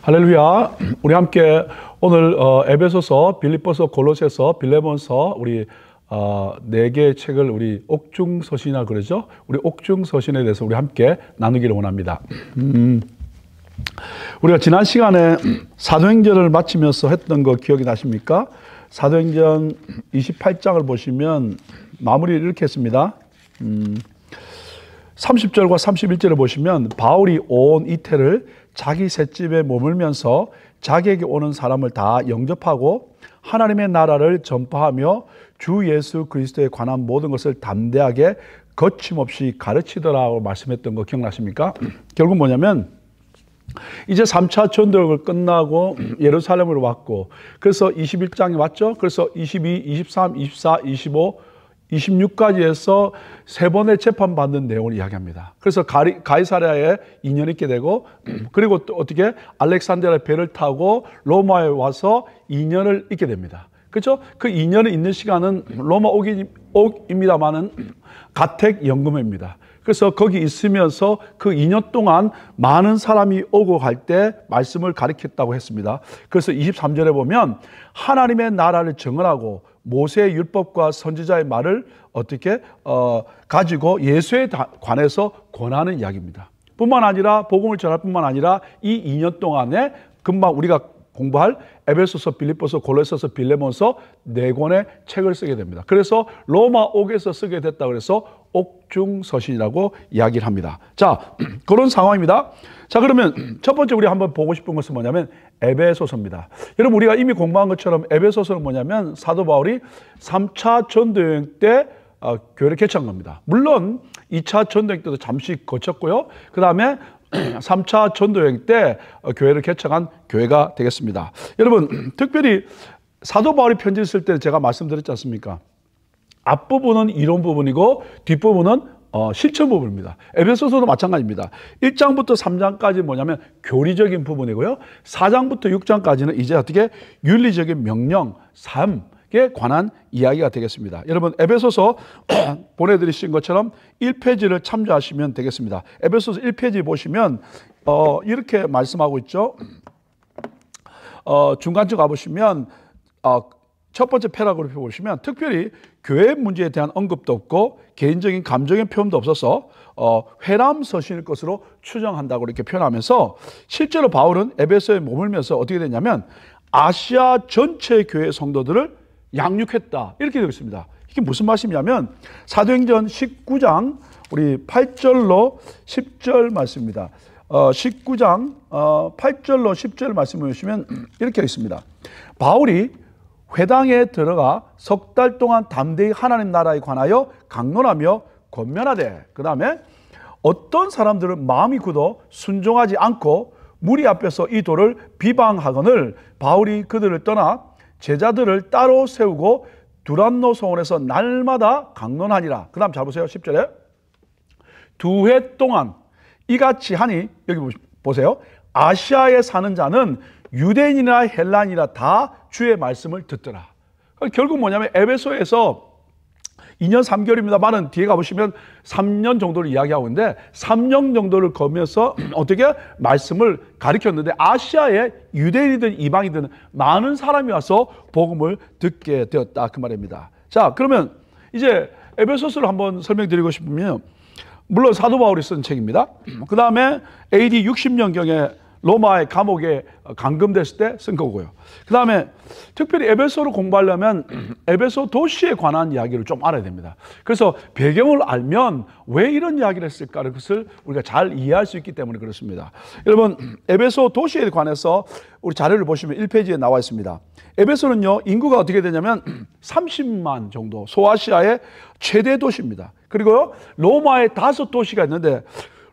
할렐루야. 우리 함께 오늘 에베소서, 빌립보서, 골로새서, 빌레몬서 우리 네 개의 책을 우리 옥중서신이라 그러죠. 우리 옥중서신에 대해서 우리 함께 나누기를 원합니다. 우리가 지난 시간에 사도행전을 마치면서 했던 거 기억이 나십니까? 사도행전 28장을 보시면 마무리를 이렇게 했습니다. 30절과 31절을 보시면 바울이 온 이태를 자기 셋집에 머물면서 자기에게 오는 사람을 다 영접하고 하나님의 나라를 전파하며 주 예수 그리스도에 관한 모든 것을 담대하게 거침없이 가르치더라고 말씀했던 거 기억나십니까? 결국 뭐냐면 이제 3차 전도를 끝나고 예루살렘으로 왔고, 그래서 21장에 왔죠. 그래서 22, 23, 24, 25, 26까지 해서 세 번의 재판받는 내용을 이야기합니다. 그래서 가이사랴에 2년 있게 되고, 그리고 또 어떻게 알렉산드리아 배를 타고 로마에 와서 2년을 있게 됩니다. 그렇죠? 그 2년을 있는 시간은 로마 옥입니다만은 가택 연금입니다. 그래서 거기 있으면서 그 2년 동안 많은 사람이 오고 갈 때 말씀을 가르쳤다고 했습니다. 그래서 23절에 보면 하나님의 나라를 정언하고 모세의 율법과 선지자의 말을 어떻게 가지고 예수에 관해서 권하는 이야기입니다. 뿐만 아니라 복음을 전할 뿐만 아니라 이 2년 동안에 금방 우리가 공부할 에베소서, 빌립보서, 골로새서, 빌레몬서 네 권의 책을 쓰게 됩니다. 그래서 로마 옥에서 쓰게 됐다고 해서 옥중서신이라고 이야기를 합니다. 자, 그런 상황입니다. 자, 그러면 첫 번째 우리 한번 보고 싶은 것은 뭐냐면 에베소서입니다. 여러분, 우리가 이미 공부한 것처럼 에베소서는 뭐냐면 사도 바울이 3차 전도여행 때 교회를 개척한 겁니다. 물론 2차 전도여행 때도 잠시 거쳤고요. 그 다음에 3차 전도여행 때 교회를 개척한 교회가 되겠습니다. 여러분, 특별히 사도 바울이 편지를 쓸 때 제가 말씀드렸지 않습니까? 앞부분은 이론 부분이고 뒷부분은 실천 부분입니다. 에베소서도 마찬가지입니다. 1장부터 3장까지 뭐냐면 교리적인 부분이고요. 4장부터 6장까지는 이제 어떻게 윤리적인 명령, 삶에 관한 이야기가 되겠습니다. 여러분, 에베소서 보내드리신 것처럼 1페이지를 참조하시면 되겠습니다. 에베소서 1페이지 보시면 이렇게 말씀하고 있죠. 중간쯤 가보시면 첫 번째 패러그래프 보시면 특별히 교회 문제에 대한 언급도 없고 개인적인 감정의 표현도 없어서 회람서신일 것으로 추정한다고 이렇게 표현하면서 실제로 바울은 에베소에 머물면서 어떻게 됐냐면 아시아 전체 교회 성도들을 양육했다 이렇게 되어 있습니다. 이게 무슨 말씀이냐면 사도행전 19장 우리 8절로 10절 말씀입니다. 19장 8절로 10절 말씀을 보시면 이렇게 있습니다. 바울이 회당에 들어가 석 달 동안 담대히 하나님 나라에 관하여 강론하며 권면하되, 그 다음에 어떤 사람들은 마음이 굳어 순종하지 않고 무리 앞에서 이 도를 비방하거늘 바울이 그들을 떠나 제자들을 따로 세우고 두란노 성원에서 날마다 강론하니라. 그 다음 잘 보세요. 10절에 2해 동안 이같이 하니, 여기 보세요. 아시아에 사는 자는 유대인이나 헬란이나 다 주의 말씀을 듣더라. 결국 뭐냐면 에베소에서 2년 3개월입니다만은 뒤에 가보시면 3년 정도를 이야기하고 있는데 3년 정도를 거면서 어떻게 말씀을 가르쳤는데 아시아에 유대인이든 이방이든 많은 사람이 와서 복음을 듣게 되었다 그 말입니다. 자, 그러면 이제 에베소서를 한번 설명드리고 싶으면 물론 사도 바울이 쓴 책입니다. 그 다음에 AD 60년경에 로마의 감옥에 감금됐을 때 쓴 거고요. 그 다음에 특별히 에베소를 공부하려면 에베소 도시에 관한 이야기를 좀 알아야 됩니다. 그래서 배경을 알면 왜 이런 이야기를 했을까를 그것을 우리가 잘 이해할 수 있기 때문에 그렇습니다. 여러분, 에베소 도시에 관해서 우리 자료를 보시면 1페이지에 나와 있습니다. 에베소는요, 인구가 어떻게 되냐면 30만 정도, 소아시아의 최대 도시입니다. 그리고요, 로마의 5도시가 있는데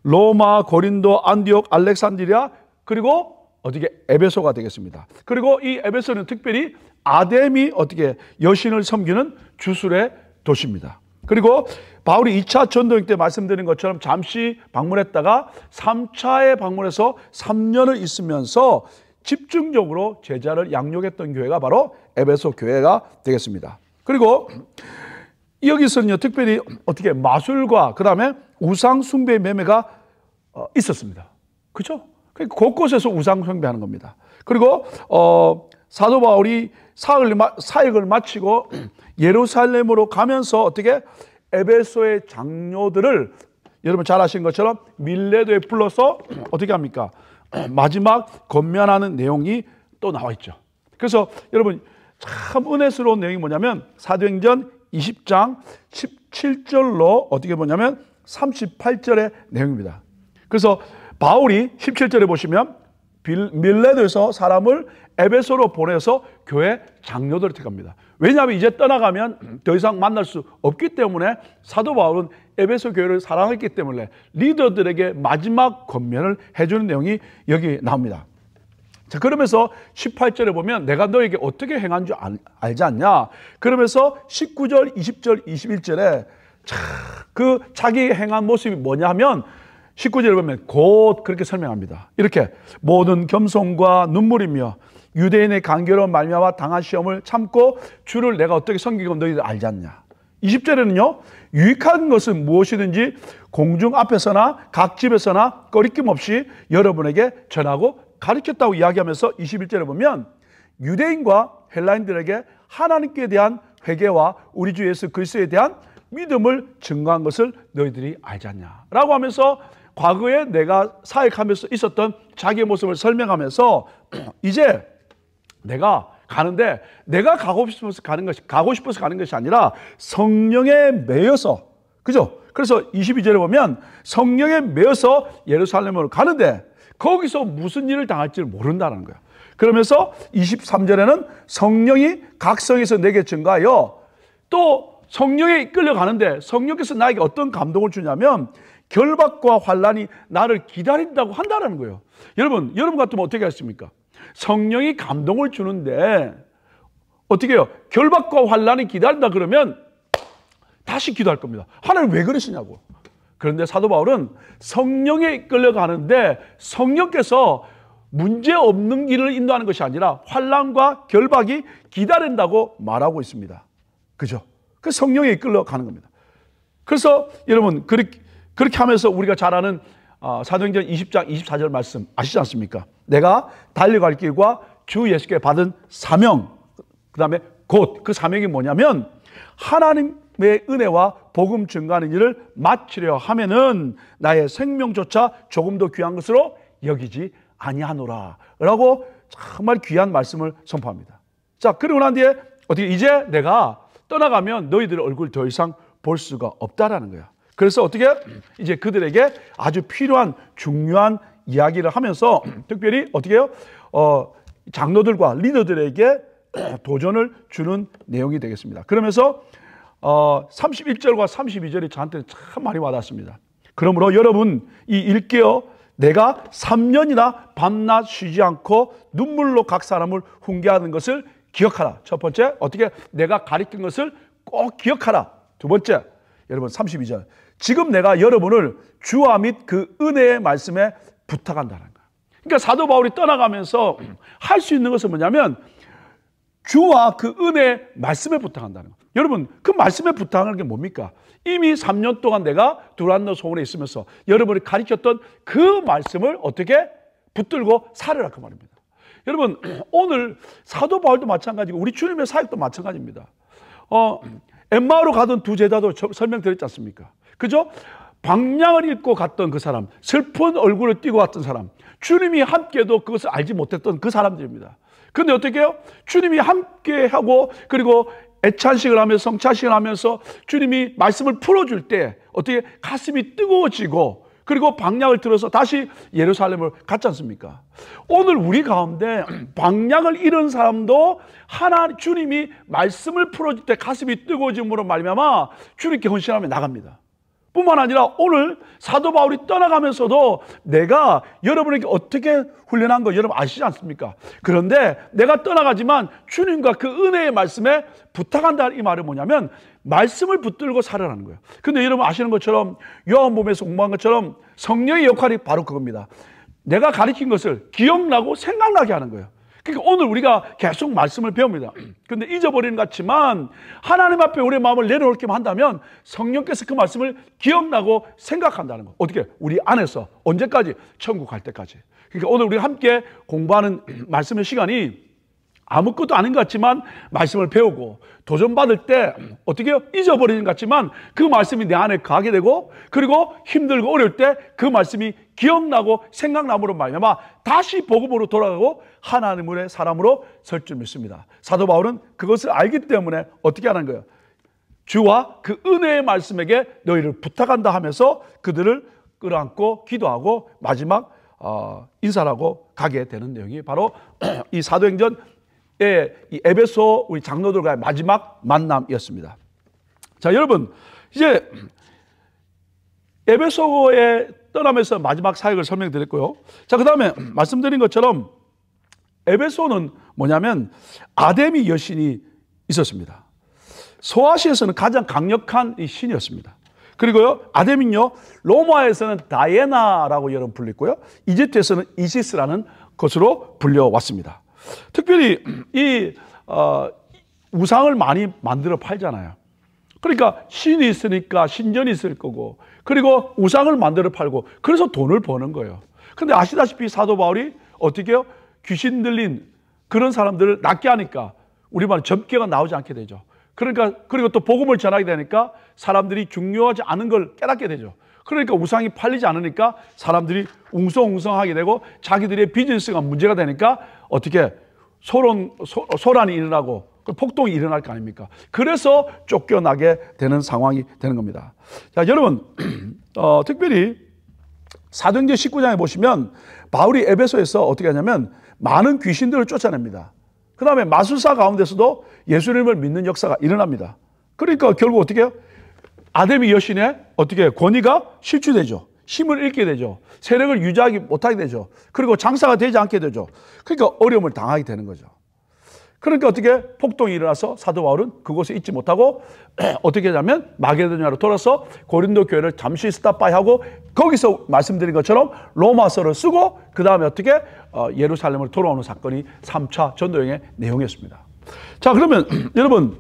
로마, 고린도, 안디옥, 알렉산드리아, 그리고 어떻게 에베소가 되겠습니다. 그리고 이 에베소는 특별히 아뎀이 어떻게 여신을 섬기는 주술의 도시입니다. 그리고 바울이 2차 전도행 때 말씀드린 것처럼 잠시 방문했다가 3차에 방문해서 3년을 있으면서 집중적으로 제자를 양육했던 교회가 바로 에베소 교회가 되겠습니다. 그리고 여기서는요, 특별히 어떻게 마술과 그 다음에 우상 숭배 매매가 있었습니다. 그렇죠? 그러니까 곳곳에서 우상 숭배하는 겁니다. 그리고 사도 바울이 사역을 마치고 예루살렘으로 가면서 어떻게 에베소의 장로들을 여러분 잘 아시는 것처럼 밀레도에 불러서 어떻게 합니까? 마지막 권면하는 내용이 또 나와 있죠. 그래서 여러분 참 은혜스러운 내용이 뭐냐면 사도행전 20장 17절로 어떻게 보냐면 38절의 내용입니다. 그래서 바울이 17절에 보시면 밀레도에서 사람을 에베소로 보내서 교회 장로들을 택합니다. 왜냐하면 이제 떠나가면 더 이상 만날 수 없기 때문에 사도 바울은 에베소 교회를 사랑했기 때문에 리더들에게 마지막 권면을 해주는 내용이 여기 나옵니다. 자, 그러면서 18절에 보면 내가 너에게 어떻게 행한 줄 알지 않냐? 그러면서 19절, 20절, 21절에 그 자기 행한 모습이 뭐냐 하면 19절에 보면 곧 그렇게 설명합니다. 이렇게 모든 겸손과 눈물이며 유대인의 간교로 말미암아 당한 시험을 참고 주를 내가 어떻게 섬기고 너희들 알지 않냐. 20절에는요. 유익한 것은 무엇이든지 공중 앞에서나 각 집에서나 꺼리낌 없이 여러분에게 전하고 가르쳤다고 이야기하면서 21절에 보면 유대인과 헬라인들에게 하나님께 대한 회개와 우리 주 예수 그리스도에 대한 믿음을 증거한 것을 너희들이 알지 않냐 라고 하면서 과거에 내가 사역하면서 있었던 자기의 모습을 설명하면서 이제 내가 가는데 내가 가고 싶어서 가는 것이 아니라 성령에 매여서, 그죠? 그래서 22절에 보면 성령에 매여서 예루살렘으로 가는데 거기서 무슨 일을 당할지를 모른다는 거야. 그러면서 23절에는 성령이 각 성에서 내게 증가하여 또 성령에 이끌려 가는데 성령께서 나에게 어떤 감동을 주냐면 결박과 환난이 나를 기다린다고 한다는 거예요. 여러분 같으면 어떻게 하십니까? 성령이 감동을 주는데 어떻게 해요? 결박과 환난이 기다린다 그러면 다시 기도할 겁니다. 하나님 왜 그러시냐고. 그런데 사도 바울은 성령에 이끌려 가는데 성령께서 문제 없는 길을 인도하는 것이 아니라 환난과 결박이 기다린다고 말하고 있습니다. 그죠? 그 성령에 이끌려 가는 겁니다. 그래서 여러분 그렇게 하면서 우리가 잘 아는 사도행전 20장 24절 말씀 아시지 않습니까? 내가 달려갈 길과 주 예수께 받은 사명, 그 다음에 곧 그 사명이 뭐냐면 하나님의 은혜와 복음 증거하는 일을 마치려 하면은 나의 생명조차 조금 더 귀한 것으로 여기지 아니하노라 라고 정말 귀한 말씀을 선포합니다. 자, 그리고 난 뒤에 어떻게 이제 내가 떠나가면 너희들의 얼굴 더 이상 볼 수가 없다라는 거야. 그래서 어떻게 이제 그들에게 아주 필요한 중요한 이야기를 하면서 특별히 어떻게 해요? 장로들과 리더들에게 도전을 주는 내용이 되겠습니다. 그러면서 31절과 32절이 저한테 참 많이 와닿습니다. 그러므로 여러분 이 일깨어 내가 3년이나 밤낮 쉬지 않고 눈물로 각 사람을 훈계하는 것을 기억하라. 첫 번째, 어떻게 내가 가르친 것을 꼭 기억하라. 두 번째, 여러분 32절. 지금 내가 여러분을 주와 및 그 은혜의 말씀에 부탁한다는 거예요. 그러니까 사도 바울이 떠나가면서 할 수 있는 것은 뭐냐면 주와 그 은혜의 말씀에 부탁한다는 거예요. 여러분 그 말씀에 부탁하는 게 뭡니까? 이미 3년 동안 내가 두란노 소원에 있으면서 여러분이 가르쳤던 그 말씀을 어떻게 붙들고 살으라 그 말입니다. 여러분 오늘 사도 바울도 마찬가지고 우리 주님의 사역도 마찬가지입니다. 엠마오로 가던 두 제자도 설명드렸지 않습니까? 그죠? 방향을 잃고 갔던 그 사람, 슬픈 얼굴을 띠고 갔던 사람, 주님이 함께도 그것을 알지 못했던 그 사람들입니다. 그런데 어떻게 해요? 주님이 함께하고 그리고 애찬식을 하면서 성찬식을 하면서 주님이 말씀을 풀어줄 때 어떻게 가슴이 뜨거워지고 그리고 방향을 들어서 다시 예루살렘을 갔지 않습니까? 오늘 우리 가운데 방향을 잃은 사람도 주님이 말씀을 풀어줄 때 가슴이 뜨거워짐으로 말미암아 주님께 헌신하며 나갑니다. 뿐만 아니라 오늘 사도 바울이 떠나가면서도 내가 여러분에게 어떻게 훈련한 거 여러분 아시지 않습니까? 그런데 내가 떠나가지만 주님과 그 은혜의 말씀에 부탁한다 이 말은 뭐냐면 말씀을 붙들고 살아라는 거예요. 근데 여러분 아시는 것처럼 요한복음에서 공부한 것처럼 성령의 역할이 바로 그겁니다. 내가 가르친 것을 기억나고 생각나게 하는 거예요. 그러니까 오늘 우리가 계속 말씀을 배웁니다. 근데 잊어버리는 것 같지만 하나님 앞에 우리의 마음을 내려놓기만 한다면 성령께서 그 말씀을 기억나고 생각한다는 거. 어떻게? 우리 안에서 언제까지? 천국 갈 때까지. 그러니까 오늘 우리가 함께 공부하는 말씀의 시간이 아무것도 아닌 것 같지만 말씀을 배우고 도전받을 때 어떻게 해요? 잊어버리는 것 같지만 그 말씀이 내 안에 가게 되고, 그리고 힘들고 어려울 때 그 말씀이 기억나고 생각남으로 말미암아 다시 복음으로 돌아가고 하나님의 사람으로 설 줄 믿습니다. 사도 바울은 그것을 알기 때문에 어떻게 하는 거예요? 주와 그 은혜의 말씀에게 너희를 부탁한다 하면서 그들을 끌어안고 기도하고 마지막 인사하고 가게 되는 내용이 바로 이 사도행전 이 에베소 우리 장로들과의 마지막 만남이었습니다. 자, 여러분, 이제 에베소에 떠나면서 마지막 사역을 설명드렸고요. 자, 그 다음에 말씀드린 것처럼 에베소는 뭐냐면 아데미 여신이 있었습니다. 소아시아에서는 가장 강력한 이 신이었습니다. 그리고요, 아데미는요, 로마에서는 다이애나라고 여러분 불렸고요, 이집트에서는 이시스라는 것으로 불려왔습니다. 특별히 이 우상을 많이 만들어 팔잖아요. 그러니까 신이 있으니까 신전이 있을 거고, 그리고 우상을 만들어 팔고, 그래서 돈을 버는 거예요. 근데 아시다시피 사도 바울이 어떻게 해요? 귀신 들린 그런 사람들을 낫게 하니까 우리말 점괘가 나오지 않게 되죠. 그러니까, 그리고 또 복음을 전하게 되니까 사람들이 중요하지 않은 걸 깨닫게 되죠. 그러니까 우상이 팔리지 않으니까 사람들이 웅성웅성하게 되고, 자기들의 비즈니스가 문제가 되니까 어떻게 소란이 일어나고 폭동이 일어날 거 아닙니까? 그래서 쫓겨나게 되는 상황이 되는 겁니다. 자, 여러분, 특별히 사도행전 19장에 보시면 바울이 에베소에서 어떻게 하냐면 많은 귀신들을 쫓아냅니다. 그 다음에 마술사 가운데서도 예수님을 믿는 역사가 일어납니다. 그러니까 결국 어떻게 해요? 아데미 여신의 어떻게 권위가 실추되죠. 힘을 잃게 되죠. 세력을 유지하지 못하게 되죠. 그리고 장사가 되지 않게 되죠. 그러니까 어려움을 당하게 되는 거죠. 그러니까 어떻게 폭동이 일어나서 사도 바울은 그곳에 있지 못하고 어떻게 하냐면 마게도냐로 돌아서 고린도 교회를 잠시 스탑바이하고 거기서 말씀드린 것처럼 로마서를 쓰고 그 다음에 어떻게 예루살렘으로 돌아오는 사건이 3차 전도여행의 내용이었습니다. 자, 그러면 여러분,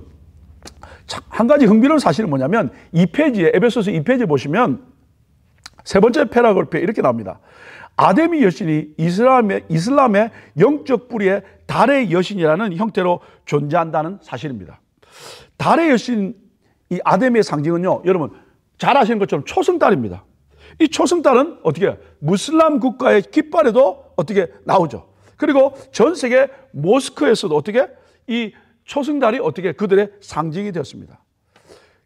한 가지 흥미로운 사실은 뭐냐면 2페이지에 에베소서 2페이지에 보시면 세 번째 패러그래프에 이렇게 나옵니다. 아데미 여신이 이슬람의 영적 뿌리의 달의 여신이라는 형태로 존재한다는 사실입니다. 달의 여신, 이 아데미의 상징은요, 여러분 잘 아시는 것처럼 초승달입니다. 이 초승달은 어떻게 해요? 무슬람 국가의 깃발에도 어떻게 나오죠. 그리고 전 세계 모스크에서도 어떻게 이 초승달이 어떻게 그들의 상징이 되었습니다.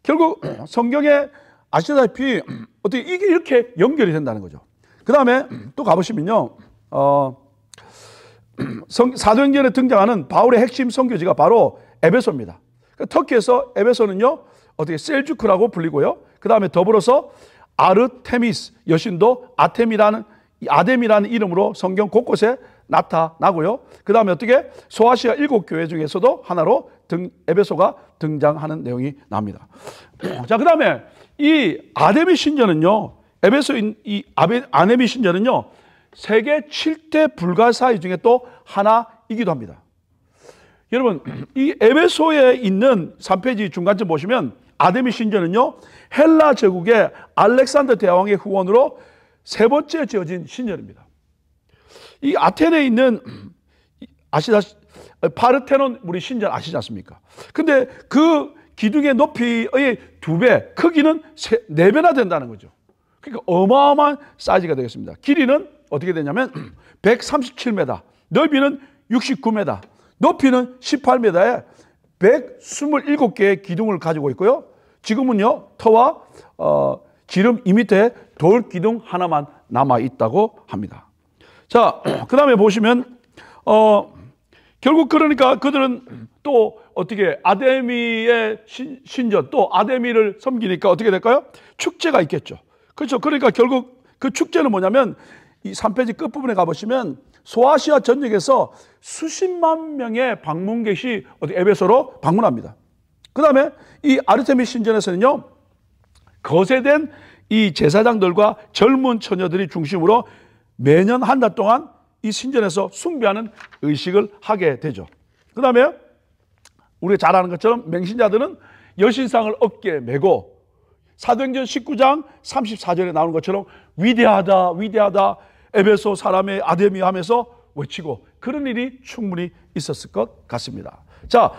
결국 성경에 아시다시피 어떻게 이게 이렇게 연결이 된다는 거죠. 그 다음에 또 가보시면요, 사도행전에 등장하는 바울의 핵심 선교지가 바로 에베소입니다. 터키에서 에베소는요, 어떻게 셀주크라고 불리고요. 그 다음에 더불어서 아르테미스 여신도 아뎀이라는 이름으로 성경 곳곳에 나타나고요. 그 다음에 어떻게 소아시아 7교회 중에서도 하나로 에베소가 등장하는 내용이 납니다. 자, 그 다음에 이 아데미 신전은요, 에베소인 이 아데미 신전은요, 세계 7대 불가사의 중에 또 하나이기도 합니다. 여러분, 이 에베소에 있는 3페이지 중간쯤 보시면 아데미 신전은요, 헬라 제국의 알렉산더 대왕의 후원으로 세 번째 지어진 신전입니다. 이 아테네에 있는 파르테논 우리 신전 아시지 않습니까? 근데 그 기둥의 높이의 2배, 크기는 4배나 된다는 거죠. 그러니까 어마어마한 사이즈가 되겠습니다. 길이는 어떻게 되냐면 137m, 넓이는 69m, 높이는 18m에 127개의 기둥을 가지고 있고요. 지금은요, 터와 지름 2m의 돌 기둥 하나만 남아 있다고 합니다. 자, 그 다음에 보시면 결국 그러니까 그들은 또 어떻게 아데미의 신전, 또 아데미를 섬기니까 어떻게 될까요? 축제가 있겠죠. 그렇죠. 그러니까 결국 그 축제는 뭐냐면 이 3페이지 끝부분에 가보시면 소아시아 전역에서 수십만 명의 방문객이 어디 에베소로 방문합니다. 그 다음에 이 아르테미 신전에서는요, 거세된 이 제사장들과 젊은 처녀들이 중심으로 매년 한 달 동안 이 신전에서 숭배하는 의식을 하게 되죠. 그 다음에 우리가 잘 아는 것처럼 맹신자들은 여신상을 어깨에 메고 사도행전 19장 34절에 나오는 것처럼 위대하다, 위대하다, 에베소 사람의 아데미 하면서 외치고 그런 일이 충분히 있었을 것 같습니다. 자,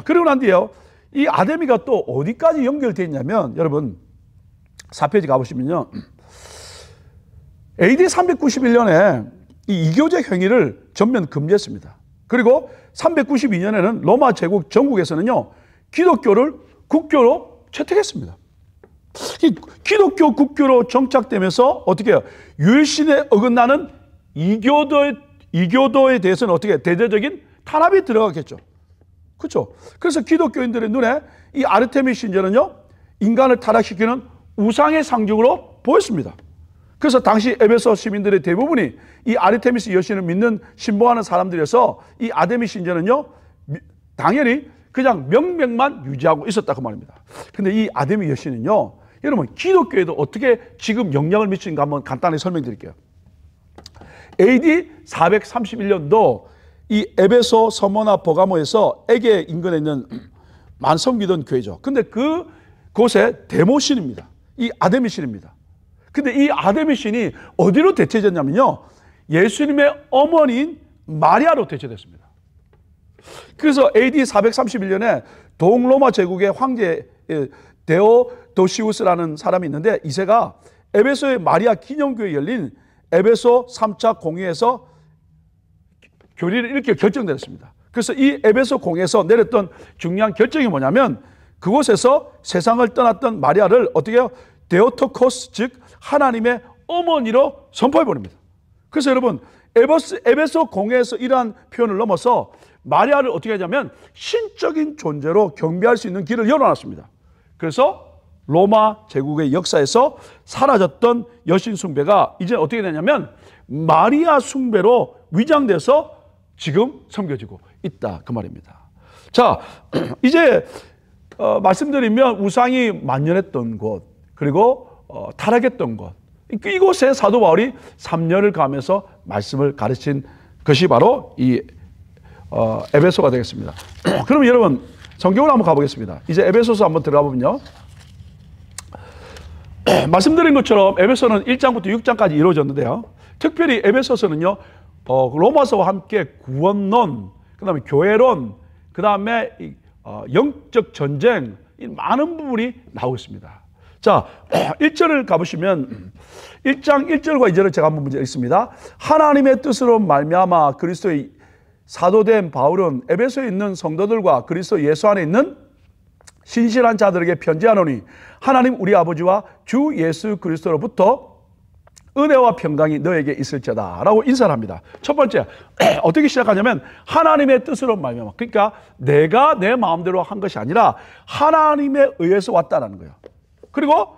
그리고 난 뒤에요. 이 아데미가 또 어디까지 연결되어 있냐면 여러분 4페이지 가보시면요. AD 391년에 이 이교제 행위를 전면 금지했습니다. 그리고 392년에는 로마 제국 전국에서는요. 기독교를 국교로 채택했습니다. 기독교 국교로 정착되면서 어떻게 해요? 유일신에 어긋나는 이교도에 대해서는 어떻게 대대적인 탄압이 들어가겠죠. 그렇죠? 그래서 기독교인들의 눈에 이 아르테미스 신전은요. 인간을 타락시키는 우상의 상징으로 보였습니다. 그래서 당시 에베소 시민들의 대부분이 이 아르테미스 여신을 믿는 신봉하는 사람들이어서 이 아데미 신전은요. 당연히 그냥 명맥만 유지하고 있었다 그 말입니다. 근데 이 아데미 여신은요. 여러분 기독교에도 어떻게 지금 영향을 미치는가 한번 간단히 설명드릴게요. AD 431년도 이 에베소 서머나 버가모에서 에게 인근에 있는 만성기던 교회죠. 근데 그곳에 데모신입니다. 이 아데미 신입니다. 근데 이 아데미 신이 어디로 대체됐냐면요. 예수님의 어머니인 마리아로 대체됐습니다. 그래서 AD 431년에 동로마 제국의 황제 데오도시우스라는 사람이 있는데 이세가 에베소의 마리아 기념교회에 열린 에베소 3차 공의에서 교리를 이렇게 결정됐습니다. 그래서 이 에베소 공의에서 내렸던 중요한 결정이 뭐냐면 그곳에서 세상을 떠났던 마리아를 어떻게 해요? 데오토코스 즉 하나님의 어머니로 선포해버립니다. 그래서 여러분 에베소 공회에서 이러한 표현을 넘어서 마리아를 어떻게 하냐면 신적인 존재로 경배할 수 있는 길을 열어놨습니다. 그래서 로마 제국의 역사에서 사라졌던 여신 숭배가 이제 어떻게 되냐면 마리아 숭배로 위장돼서 지금 섬겨지고 있다 그 말입니다. 자, 이제 말씀드리면 우상이 만연했던 곳 그리고 타락했던 곳 이곳에 사도 바울이 3년을 가면서 말씀을 가르친 것이 바로 이 에베소가 되겠습니다. 그럼 여러분 성경으로 한번 가보겠습니다. 이제 에베소서 한번 들어가 보면요. 말씀드린 것처럼 에베소는 1장부터 6장까지 이루어졌는데요. 특별히 에베소서는요. 로마서와 함께 구원론, 그 다음에 교회론, 그 다음에 영적 전쟁 이 많은 부분이 나오고 있습니다. 자, 1절을 가보시면 1장 1절과 2절을 제가 한번 문제 있습니다. 하나님의 뜻으로 말미암아 그리스도의 사도된 바울은 에베소에 있는 성도들과 그리스도 예수 안에 있는 신실한 자들에게 편지하노니 하나님 우리 아버지와 주 예수 그리스도로부터 은혜와 평강이 너에게 있을지어다 라고 인사를 합니다. 첫 번째 어떻게 시작하냐면 하나님의 뜻으로 말미암아 그러니까 내가 내 마음대로 한 것이 아니라 하나님에 의해서 왔다라는 거예요. 그리고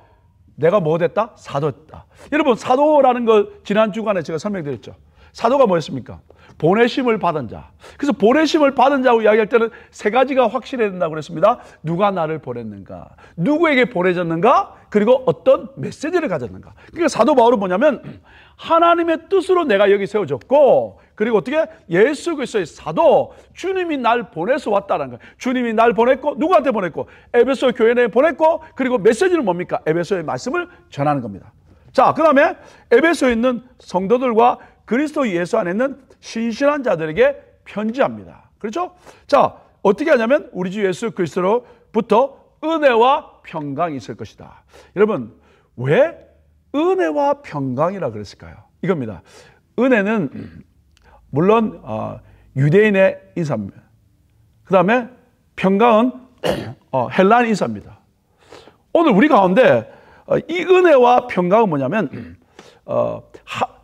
내가 뭐 됐다? 사도였다. 여러분 사도라는 걸 지난 주간에 제가 설명드렸죠. 사도가 뭐였습니까? 보내심을 받은 자. 그래서 보내심을 받은 자고 이야기할 때는 세 가지가 확실해야 된다고 그랬습니다. 누가 나를 보냈는가? 누구에게 보내졌는가? 그리고 어떤 메시지를 가졌는가? 그러니까 사도 바울은 뭐냐면 하나님의 뜻으로 내가 여기 세워졌고 그리고 어떻게 예수 그리스도의 사도 주님이 날 보내서 왔다는 거예요. 주님이 날 보냈고 누구한테 보냈고 에베소 교회 내에 보냈고 그리고 메시지는 뭡니까? 에베소의 말씀을 전하는 겁니다. 자, 그 다음에 에베소에 있는 성도들과 그리스도 예수 안에 있는 신실한 자들에게 편지합니다. 그렇죠? 자, 어떻게 하냐면 우리 주 예수 그리스도로부터 은혜와 평강이 있을 것이다. 여러분, 왜 은혜와 평강이라 그랬을까요? 이겁니다. 은혜는 물론 유대인의 인사입니다. 그 다음에 평강은 헬라인 인사입니다. 오늘 우리 가운데 이 은혜와 평강은 뭐냐면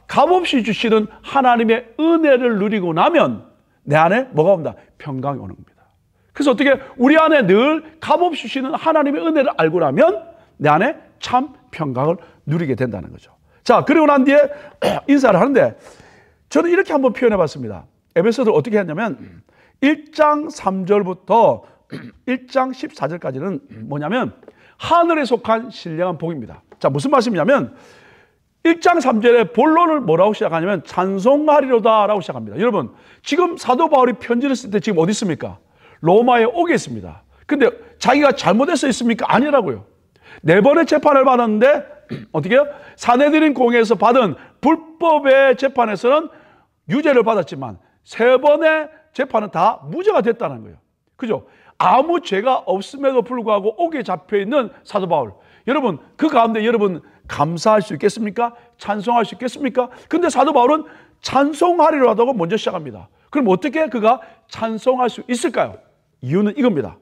값없이 주시는 하나님의 은혜를 누리고 나면 내 안에 뭐가 옵니다? 평강이 오는 겁니다. 그래서 어떻게 우리 안에 늘 값없이 주시는 하나님의 은혜를 알고 나면 내 안에 참 평강을 누리게 된다는 거죠. 자, 그리고 난 뒤에 인사를 하는데 저는 이렇게 한번 표현해 봤습니다. 에베소서를 어떻게 했냐면 1장 3절부터 1장 14절까지는 뭐냐면 하늘에 속한 신령한 복입니다. 자, 무슨 말씀이냐면 1장 3절에 본론을 뭐라고 시작하냐면 찬송하리로다 라고 시작합니다. 여러분, 지금 사도 바울이 편지를 쓸 때 지금 어디 있습니까? 로마에 오게 있습니다. 근데 자기가 잘못해서 있습니까? 아니라고요. 4번의 재판을 받았는데 어떻게 해요? 사내들인 공회에서 받은 불법의 재판에서는 유죄를 받았지만 3번의 재판은 다 무죄가 됐다는 거예요. 그죠? 아무 죄가 없음에도 불구하고 옥에 잡혀 있는 사도 바울. 여러분, 그 가운데 여러분 감사할 수 있겠습니까? 찬송할 수 있겠습니까? 근데 사도 바울은 찬송하리라 하고 먼저 시작합니다. 그럼 어떻게 그가 찬송할 수 있을까요? 이유는 이겁니다.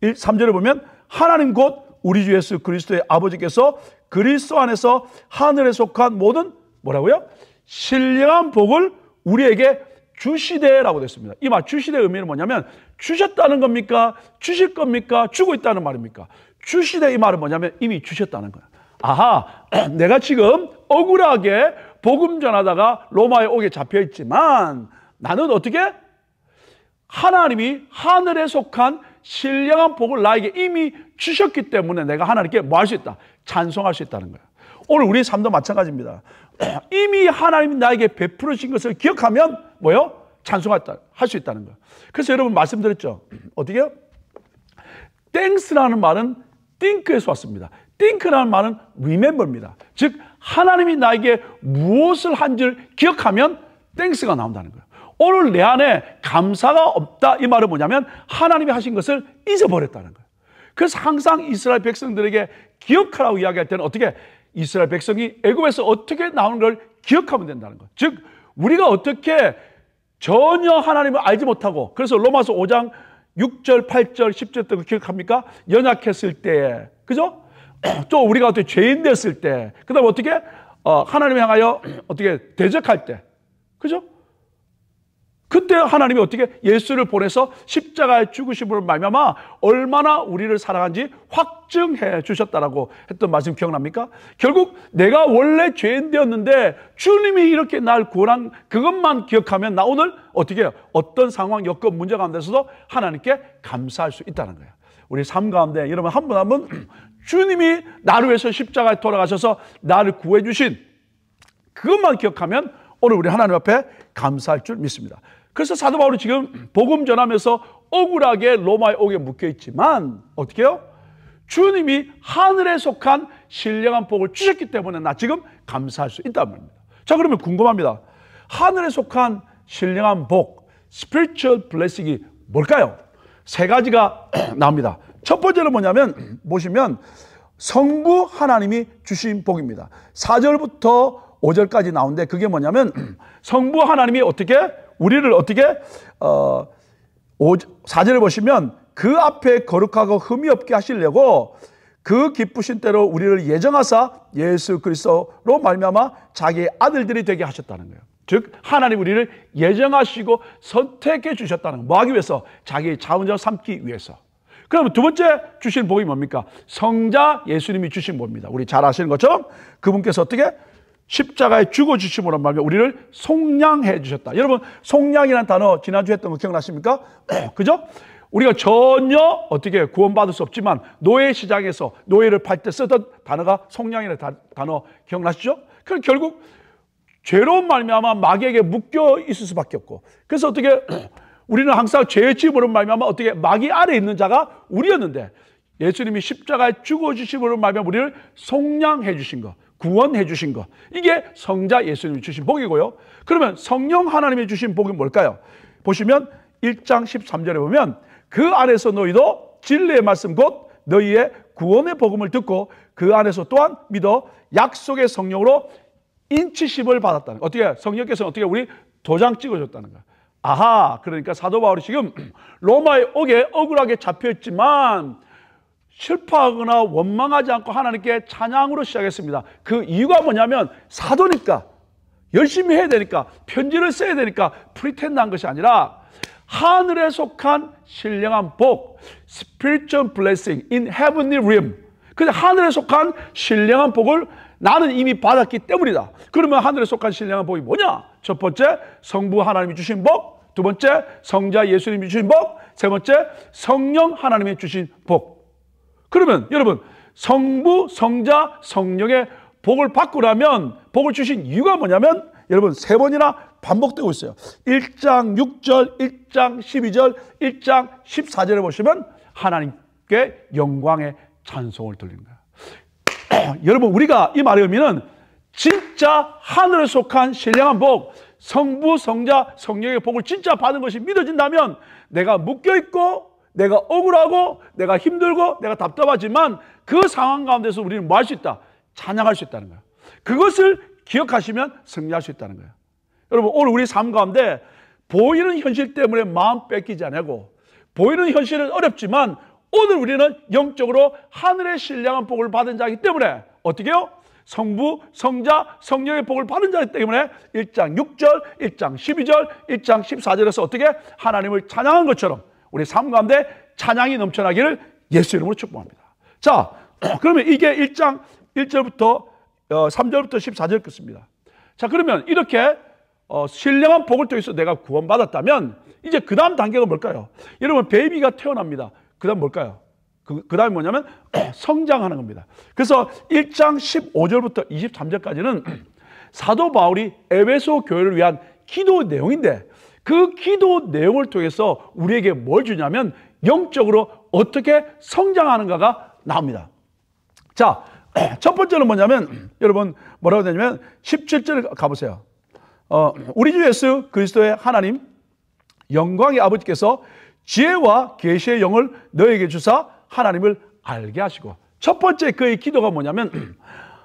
3절에 보면 하나님 곧 우리 주 예수 그리스도의 아버지께서 그리스도 안에서 하늘에 속한 모든 뭐라고요? 신령한 복을 우리에게 주시되라고 됐습니다. 이 말 주시되의 의미는 뭐냐면 주셨다는 겁니까? 주실 겁니까? 주고 있다는 말입니까? 주시되 이 말은 뭐냐면 이미 주셨다는 거야. 아하, 내가 지금 억울하게 복음 전하다가 로마의 옥에 잡혀 있지만 나는 어떻게? 하나님이 하늘에 속한 신령한 복을 나에게 이미 주셨기 때문에 내가 하나님께 뭐 할 수 있다? 찬송할 수 있다는 거야. 오늘 우리의 삶도 마찬가지입니다. 이미 하나님이 나에게 베풀어 주신 것을 기억하면 뭐요? 찬송할 수 있다는 거예요. 그래서 여러분 말씀드렸죠. 어떻게요? 땡스라는 말은 think에서 왔습니다. think라는 말은 remember입니다. 즉 하나님이 나에게 무엇을 한지를 기억하면 땡스가 나온다는 거예요. 오늘 내 안에 감사가 없다 이 말은 뭐냐면 하나님이 하신 것을 잊어버렸다는 거예요. 그래서 항상 이스라엘 백성들에게 기억하라고 이야기할 때는 어떻게 이스라엘 백성이 애굽에서 어떻게 나오는 걸 기억하면 된다는 거예요. 즉 우리가 어떻게 전혀 하나님을 알지 못하고 그래서 로마서 5장 6절, 8절, 10절 때 기억합니까? 연약했을 때, 그죠? 또 우리가 어떻게 죄인 됐을 때, 그 다음에 어떻게 하나님 향하여 어떻게 대적할 때, 그죠? 그때 하나님이 어떻게 예수를 보내서 십자가에 죽으심으로 말미암아 얼마나 우리를 사랑한지 확증해 주셨다라고 했던 말씀 기억납니까? 결국 내가 원래 죄인 되었는데 주님이 이렇게 날 구원한 그것만 기억하면 나 오늘 어떻게 해요? 어떤 상황, 여건, 문제 가운데서도 하나님께 감사할 수 있다는 거예요. 우리 삶 가운데 여러분 한 분 한 분 주님이 나를 위해서 십자가에 돌아가셔서 나를 구해 주신 그것만 기억하면 오늘 우리 하나님 앞에 감사할 줄 믿습니다. 그래서 사도 바울이 지금 복음 전하면서 억울하게 로마의 옥에 묶여 있지만 어떻게 해요? 주님이 하늘에 속한 신령한 복을 주셨기 때문에 나 지금 감사할 수 있단 말입니다. 자, 그러면 궁금합니다. 하늘에 속한 신령한 복, spiritual blessing이 뭘까요? 3가지가 나옵니다. 첫 번째는 뭐냐면 보시면 성부 하나님이 주신 복입니다. 4절부터 5절까지 나오는데 그게 뭐냐면 성부 하나님이 어떻게 우리를 어떻게 4절을 보시면 그 앞에 거룩하고 흠이 없게 하시려고 그 기쁘신 대로 우리를 예정하사 예수 그리스도로 말미암아 자기의 아들들이 되게 하셨다는 거예요. 즉 하나님 우리를 예정하시고 선택해 주셨다는 거예요. 뭐 하기 위해서? 자기의 자원자로 삼기 위해서. 그럼 두 번째 주신 복이 뭡니까? 성자 예수님이 주신 복입니다. 우리 잘 아시는 것처럼 그분께서 어떻게? 십자가에 죽어주심으로 말미암아 우리를 속량해 주셨다. 여러분 속량이라는 단어 지난주에 했던 거 기억나십니까? 그죠? 우리가 전혀 어떻게 구원받을 수 없지만 노예 시장에서 노예를 팔 때 쓰던 단어가 속량이라는 단어 기억나시죠? 그럼 결국 죄로운 말미암아 마귀에게 묶여 있을 수밖에 없고 그래서 어떻게 우리는 항상 죄의 짐으로 말미암아 어떻게 마귀 아래 있는 자가 우리였는데 예수님이 십자가에 죽어주심으로 말미암아 우리를 속량해 주신 것 구원해 주신 것 이게 성자 예수님이 주신 복이고요. 그러면 성령 하나님이 주신 복이 뭘까요? 보시면 1장 13절에 보면 그 안에서 너희도 진리의 말씀 곧 너희의 구원의 복음을 듣고 그 안에서 또한 믿어 약속의 성령으로 인치심을 받았다는 거예요. 어떻게 성령께서는 어떻게 우리 도장 찍어줬다는 거예요. 아하, 그러니까 사도 바울이 지금 로마의 옥에 억울하게 잡혀있지만 슬퍼하거나 원망하지 않고 하나님께 찬양으로 시작했습니다. 그 이유가 뭐냐면 사도니까 열심히 해야 되니까 편지를 써야 되니까 프리텐드한 것이 아니라 하늘에 속한 신령한 복, spiritual blessing in heavenly realm. 근데 하늘에 속한 신령한 복을 나는 이미 받았기 때문이다. 그러면 하늘에 속한 신령한 복이 뭐냐? 첫 번째 성부 하나님이 주신 복, 두 번째 성자 예수님이 주신 복, 세 번째 성령 하나님이 주신 복. 그러면 여러분 성부, 성자, 성령의 복을 받고라면 복을 주신 이유가 뭐냐면 여러분 3번이나 반복되고 있어요. 1장 6절, 1장 12절, 1장 14절에 보시면 하나님께 영광의 찬송을 돌리는 거예요. 여러분 우리가 이 말의 의미는 진짜 하늘에 속한 신령한 복, 성부, 성자, 성령의 복을 진짜 받은 것이 믿어진다면 내가 묶여있고 내가 억울하고 내가 힘들고 내가 답답하지만 그 상황 가운데서 우리는 뭐 할 수 있다? 찬양할 수 있다는 거예요. 그것을 기억하시면 승리할 수 있다는 거예요. 여러분, 오늘 우리 삶 가운데 보이는 현실 때문에 마음 뺏기지 않고 보이는 현실은 어렵지만 오늘 우리는 영적으로 하늘의 신령한 복을 받은 자이기 때문에 어떻게 해요? 성부, 성자, 성령의 복을 받은 자이기 때문에 1장 6절, 1장 12절, 1장 14절에서 어떻게 하나님을 찬양한 것처럼 우리 삶 가운데 찬양이 넘쳐나기를 예수 이름으로 축복합니다. 자, 그러면 이게 1장 1절부터 3절부터 14절 끝입니다. 자, 그러면 이렇게 신령한 복을 통해서 내가 구원받았다면 이제 그 다음 단계가 뭘까요? 여러분, 베이비가 태어납니다. 그 다음 뭘까요? 그 다음이 뭐냐면 성장하는 겁니다. 그래서 1장 15절부터 23절까지는 사도 바울이 에베소 교회를 위한 기도 내용인데 그 기도 내용을 통해서 우리에게 뭘 주냐면 영적으로 어떻게 성장하는가가 나옵니다. 자, 첫 번째는 뭐냐면 여러분 뭐라고 되냐면 17절 가보세요. 우리 주 예수 그리스도의 하나님 영광의 아버지께서 지혜와 계시의 영을 너에게 주사 하나님을 알게 하시고, 첫 번째 그의 기도가 뭐냐면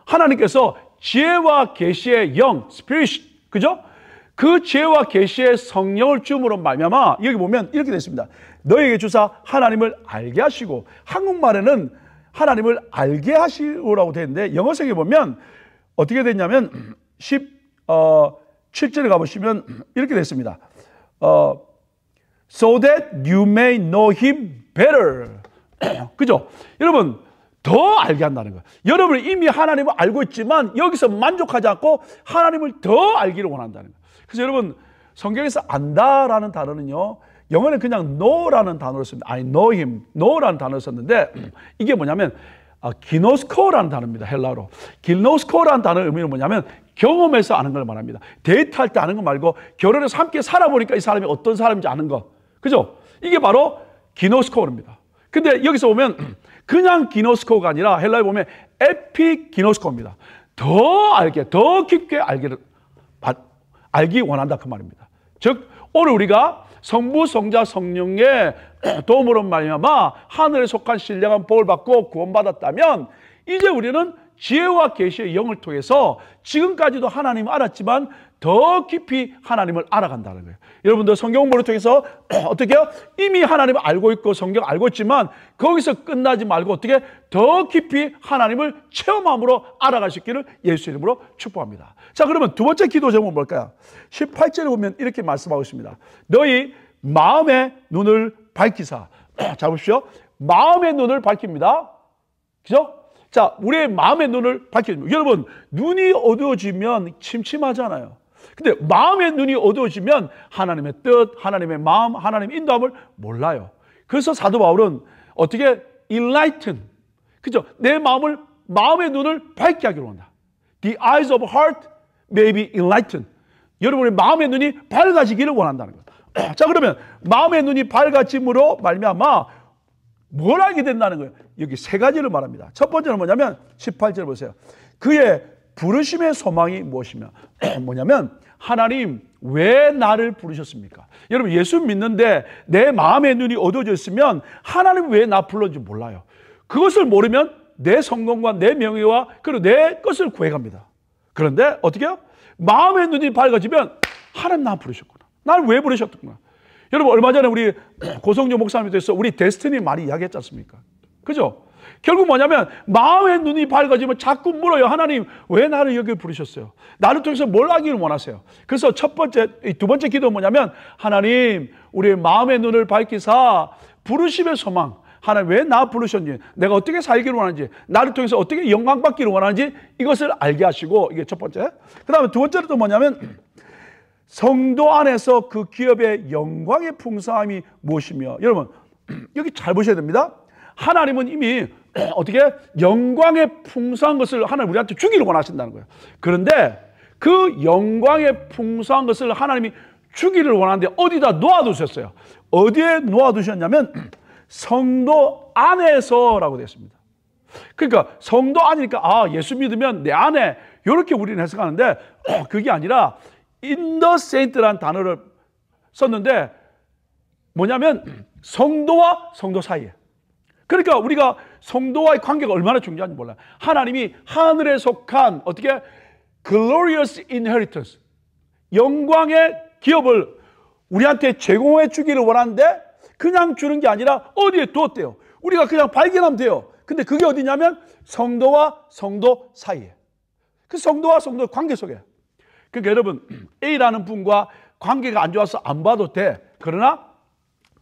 하나님께서 지혜와 계시의 영, 스피릿, 그죠? 그 지혜와 계시의 성령을 주음으로 말미암아 여기 보면 이렇게 되어 있습니다. 너에게 주사 하나님을 알게 하시고, 한국말에는 하나님을 알게 하시라고 되어 있는데 영어성에 보면 어떻게 됐냐면 17절에 가보시면 이렇게 되어 있습니다. So that you may know him better. 그죠? 여러분, 더 알게 한다는 거예요. 여러분은 이미 하나님을 알고 있지만 여기서 만족하지 않고 하나님을 더 알기를 원한다는 거예요. 그래서 여러분, 성경에서 안다라는 단어는요, 영어는 그냥 know라는 단어를 씁니다. I know him, know라는 단어를 썼는데 이게 뭐냐면 기노스코라는 단어입니다. 헬라어로. 기노스코라는 단어의 의미는 뭐냐면 경험해서 아는 걸 말합니다. 데이트할 때 아는 거 말고 결혼해서 함께 살아보니까 이 사람이 어떤 사람인지 아는 거. 그죠? 이게 바로 기노스코입니다. 근데 여기서 보면 그냥 기노스코가 아니라 헬라에 보면 에피기노스코입니다. 더 알게, 더 깊게 알기 원한다 그 말입니다. 즉 오늘 우리가 성부, 성자, 성령의 도움으로 말미암아 하늘에 속한 신령한 복을 받고 구원받았다면 이제 우리는 지혜와 계시의 영을 통해서 지금까지도 하나님을 알았지만 더 깊이 하나님을 알아간다는 거예요. 여러분들 성경 공부를 통해서 어떻게 해요? 이미 하나님을 알고 있고 성경 알고 있지만 거기서 끝나지 말고 어떻게 더 깊이 하나님을 체험함으로 알아갈 수 있기를 예수 이름으로 축복합니다. 자, 그러면 두 번째 기도 제목은 뭘까요? 18절에 보면 이렇게 말씀하고 있습니다. 너희 마음의 눈을 밝히사. 자, 보십시오. 마음의 눈을 밝힙니다. 그죠? 자, 우리의 마음의 눈을 밝힙니다. 여러분, 눈이 어두워지면 침침하잖아요. 근데 마음의 눈이 어두워지면 하나님의 뜻, 하나님의 마음, 하나님의 인도함을 몰라요. 그래서 사도 바울은 어떻게 enlighten, 그죠? 내 마음의 눈을 밝게 하기로 한다. The eyes of heart may be enlightened. 여러분의 마음의 눈이 밝아지기를 원한다는 거예요. 자, 그러면 마음의 눈이 밝아짐으로 말미암아 뭘 알게 된다는 거예요? 여기 세 가지를 말합니다. 첫 번째는 뭐냐면 18절 보세요. 그의 부르심의 소망이 무엇이며 뭐냐면 하나님 왜 나를 부르셨습니까? 여러분, 예수 믿는데 내 마음의 눈이 어두워져 있으면 하나님 왜 나 불렀는지 몰라요. 그것을 모르면 내 성공과 내 명예와 그리고 내 것을 구해갑니다. 그런데 어떻게 해요? 마음의 눈이 밝아지면 하나님 나 부르셨구나. 나를 왜 부르셨구나. 여러분, 얼마 전에 우리 고성주 목사님께서 우리 데스티니 많이 이야기했지 않습니까? 그죠? 결국 뭐냐면 마음의 눈이 밝아지면 자꾸 물어요. 하나님 왜 나를 여기 부르셨어요? 나를 통해서 뭘 하기를 원하세요? 그래서 두 번째 기도는 뭐냐면 하나님 우리의 마음의 눈을 밝히사 부르심의 소망, 하나님 왜 나 부르셨는지, 내가 어떻게 살기를 원하는지, 나를 통해서 어떻게 영광 받기를 원하는지 이것을 알게 하시고, 이게 첫 번째. 그 다음에 두 번째는 또 뭐냐면 성도 안에서 그 기업의 영광의 풍성함이 무엇이며, 여러분 여기 잘 보셔야 됩니다. 하나님은 이미 어떻게 영광의 풍성한 것을 하나님 우리한테 주기를 원하신다는 거예요. 그런데 그 영광의 풍성한 것을 하나님이 주기를 원하는데 어디다 놓아두셨어요? 어디에 놓아두셨냐면 성도 안에서라고 되어 있습니다. 그러니까 성도 안이니까 예수 믿으면 내 안에 이렇게 우리는 해석하는데 그게 아니라 in the saint라는 단어를 썼는데 뭐냐면 성도와 성도 사이에. 그러니까 우리가 성도와의 관계가 얼마나 중요한지 몰라요. 하나님이 하늘에 속한 어떻게 glorious inheritance, 영광의 기업을 우리한테 제공해 주기를 원하는데 그냥 주는 게 아니라 어디에 두었대요. 우리가 그냥 발견하면 돼요. 근데 그게 어디냐면 성도와 성도 사이에. 그 성도와 성도의 관계 속에. 그러니까 여러분 A라는 분과 관계가 안 좋아서 안 봐도 돼. 그러나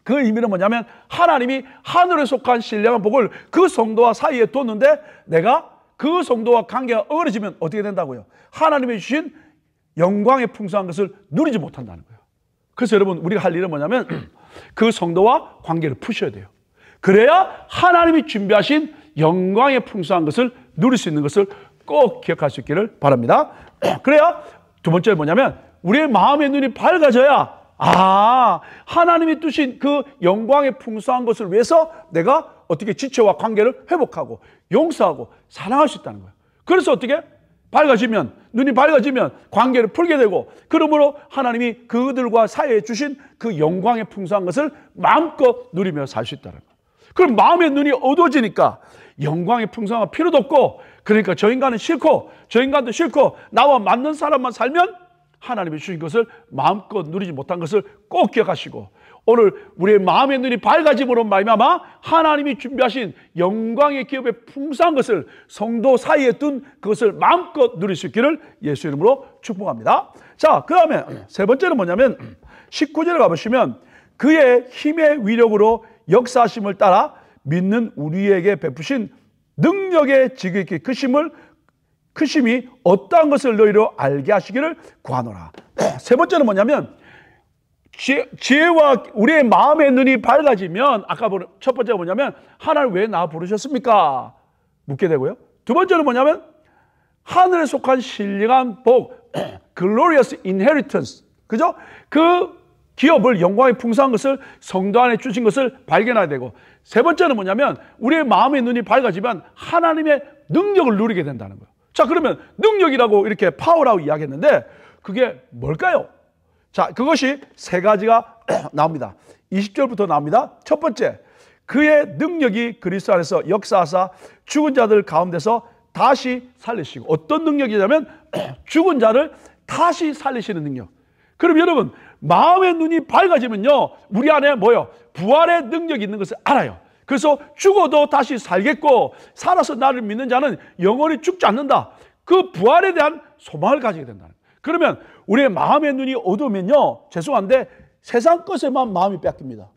그 의미는 뭐냐면 하나님이 하늘에 속한 신령한 복을 그 성도와 사이에 뒀는데 내가 그 성도와 관계가 어그러지면 어떻게 된다고요? 하나님이 주신 영광의 풍성한 것을 누리지 못한다는 거예요. 그래서 여러분 우리가 할 일은 뭐냐면 그 성도와 관계를 푸셔야 돼요. 그래야 하나님이 준비하신 영광의 풍성한 것을 누릴 수 있는 것을 꼭 기억할 수 있기를 바랍니다. 그래야 두 번째는 뭐냐면 우리의 마음의 눈이 밝아져야 하나님이 두신 그 영광의 풍성한 것을 위해서 내가 어떻게 지체와 관계를 회복하고 용서하고 사랑할 수 있다는 거예요. 그래서 어떻게? 밝아지면, 눈이 밝아지면 관계를 풀게 되고 그러므로 하나님이 그들과 사이에 주신 그 영광의 풍성한 것을 마음껏 누리며 살 수 있다는 거예요. 그럼 마음의 눈이 어두워지니까 영광의 풍성한 필요도 없고 그러니까 저 인간은 싫고 저 인간도 싫고 나와 맞는 사람만 살면 하나님이 주신 것을 마음껏 누리지 못한 것을 꼭 기억하시고 오늘 우리의 마음의 눈이 밝아짐으로 말미암아 하나님이 준비하신 영광의 기업의 풍성한 것을 성도 사이에 둔 그것을 마음껏 누릴 수 있기를 예수 이름으로 축복합니다. 자, 그 다음에 세 번째는 뭐냐면 19절에 가보시면 그의 힘의 위력으로 역사하심을 따라 믿는 우리에게 베푸신 능력의 지극히 크심이 어떠한 것을 너희로 알게 하시기를 구하노라. 세 번째는 뭐냐면 지혜와 우리의 마음의 눈이 밝아지면 아까 첫 번째가 뭐냐면 하나님 왜 나 부르셨습니까? 묻게 되고요. 두 번째는 뭐냐면 하늘에 속한 신령한 복, glorious inheritance, 그죠? 그 기업을 영광의 풍성한 것을 성도 안에 주신 것을 발견하게 되고 세 번째는 뭐냐면 우리의 마음의 눈이 밝아지면 하나님의 능력을 누리게 된다는 거예요. 자, 그러면 능력이라고 이렇게 파워라고 이야기했는데 그게 뭘까요? 자, 그것이 세 가지가 나옵니다. 20절부터 나옵니다. 첫 번째, 그의 능력이 그리스도 안에서 역사하사 죽은 자들 가운데서 다시 살리시고 어떤 능력이냐면 죽은 자를 다시 살리시는 능력. 그럼 여러분 마음의 눈이 밝아지면요 우리 안에 뭐요? 부활의 능력이 있는 것을 알아요. 그래서 죽어도 다시 살겠고 살아서 나를 믿는 자는 영원히 죽지 않는다. 그 부활에 대한 소망을 가지게 된다는 거예요. 그러면 우리의 마음의 눈이 어두우면요 죄송한데 세상 것에만 마음이 뺏깁니다.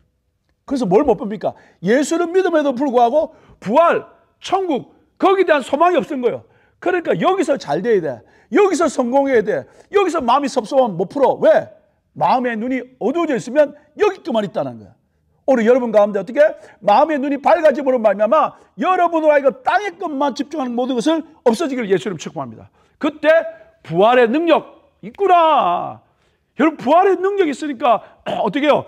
그래서 뭘 못 봅니까? 예수를 믿음에도 불구하고 부활, 천국 거기에 대한 소망이 없는 거예요. 그러니까 여기서 잘 돼야 돼. 여기서 성공해야 돼. 여기서 마음이 섭섭하면 못 풀어. 왜? 마음의 눈이 어두워져 있으면 여기만 있다는 거야. 오늘 여러분 가운데 어떻게 마음의 눈이 밝아짐으로 말미암아 여러분으로 하여금 땅의 것만 집중하는 모든 것을 없어지기를 예수님 축복합니다. 그때 부활의 능력 있구나. 여러분 부활의 능력이 있으니까 어떻게 해요?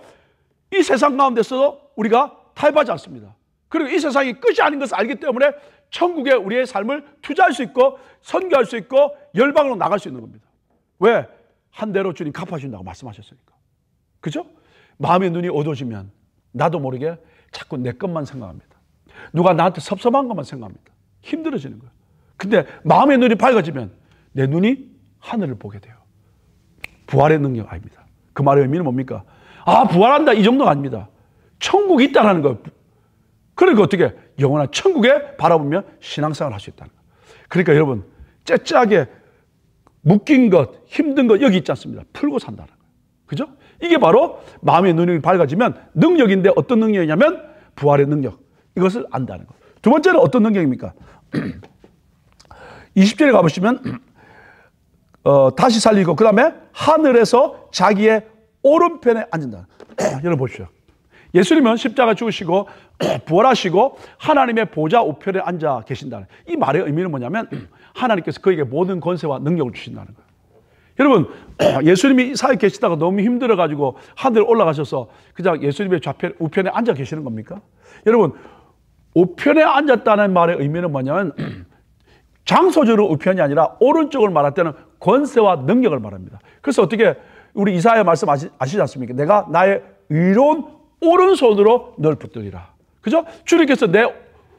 이 세상 가운데서도 우리가 타협하지 않습니다. 그리고 이 세상이 끝이 아닌 것을 알기 때문에 천국에 우리의 삶을 투자할 수 있고 선교할 수 있고 열방으로 나갈 수 있는 겁니다. 왜? 한 대로 주님 갚아준다고 말씀하셨으니까. 그죠? 마음의 눈이 어두워지면 나도 모르게 자꾸 내 것만 생각합니다. 누가 나한테 섭섭한 것만 생각합니다. 힘들어지는 거예요. 근데 마음의 눈이 밝아지면 내 눈이 하늘을 보게 돼요. 부활의 능력 아닙니다. 그 말의 의미는 뭡니까? 부활한다 이 정도가 아닙니다. 천국이 있다는 거예요. 그러니까 어떻게 영원한 천국에 바라보며 신앙생활을 할 수 있다는 거예요. 그러니까 여러분 째째하게 묶인 것, 힘든 것 여기 있지 않습니다. 풀고 산다는 거예요. 그죠? 이게 바로 마음의 눈이 밝아지면 능력인데 어떤 능력이냐면 부활의 능력. 이것을 안다는 거예요. 두 번째는 어떤 능력입니까? 20절에 가보시면 다시 살리고 그 다음에 하늘에서 자기의 오른편에 앉는다. 여러분 보십시오. 예수님은 십자가 죽으시고 부활하시고 하나님의 보좌 우편에 앉아 계신다는 이 말의 의미는 뭐냐면 하나님께서 그에게 모든 권세와 능력을 주신다는 거예요. 여러분 예수님이 사회 계시다가 너무 힘들어가지고 하늘 올라가셔서 그냥 예수님의 좌편 우편에 앉아 계시는 겁니까? 여러분 우편에 앉았다는 말의 의미는 뭐냐면 장소적으로 우편이 아니라 오른쪽을 말할 때는 권세와 능력을 말합니다. 그래서 어떻게 우리 이사야 말씀 아시지 않습니까? 내가 나의 의로운 오른손으로 널 붙들리라. 그죠? 주님께서 내